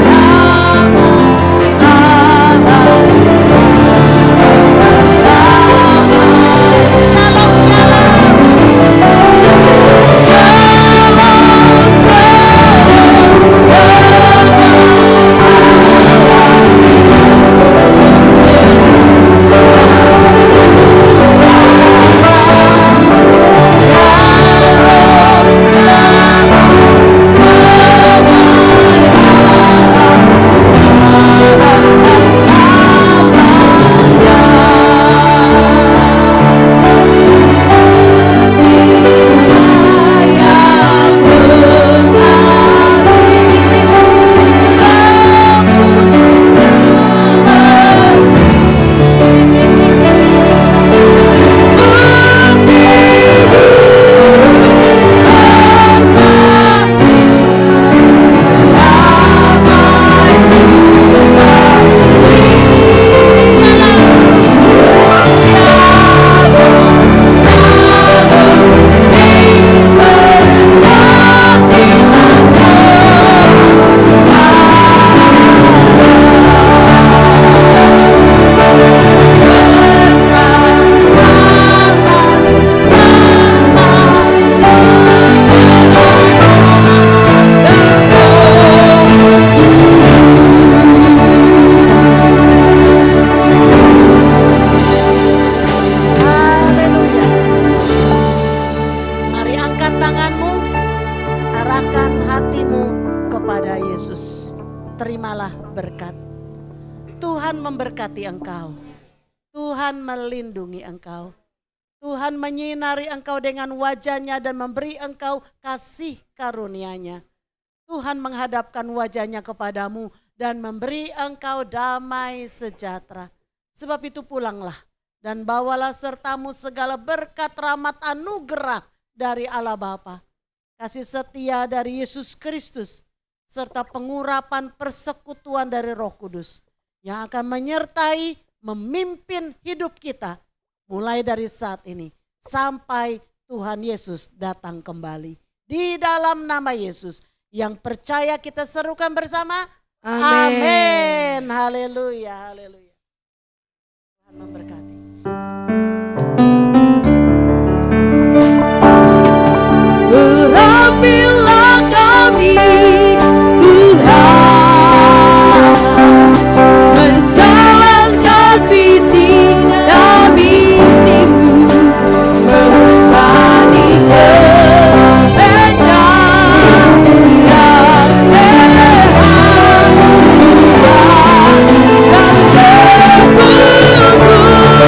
damai Allah sekarang. Shalom, Tuhan memberkati engkau. Tuhan melindungi engkau. Tuhan menyinari engkau dengan wajahnya dan memberi engkau kasih karunia-Nya. Tuhan menghadapkan wajahnya kepadamu dan memberi engkau damai sejahtera. Sebab itu pulanglah dan bawalah sertamu segala berkat rahmat anugerah dari Allah Bapa, kasih setia dari Yesus Kristus, serta pengurapan persekutuan dari Roh Kudus yang akan menyertai, memimpin hidup kita mulai dari saat ini sampai Tuhan Yesus datang kembali. Di dalam nama Yesus yang percaya kita serukan bersama. Amin. Haleluya, haleluya. Tuhan memberkati. Berapilah kami Tuhan, menjalankan visi dan misimu, menjadi gereja yang sehat, kuat dan bertumbuh.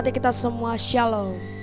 kita semua. Shalom.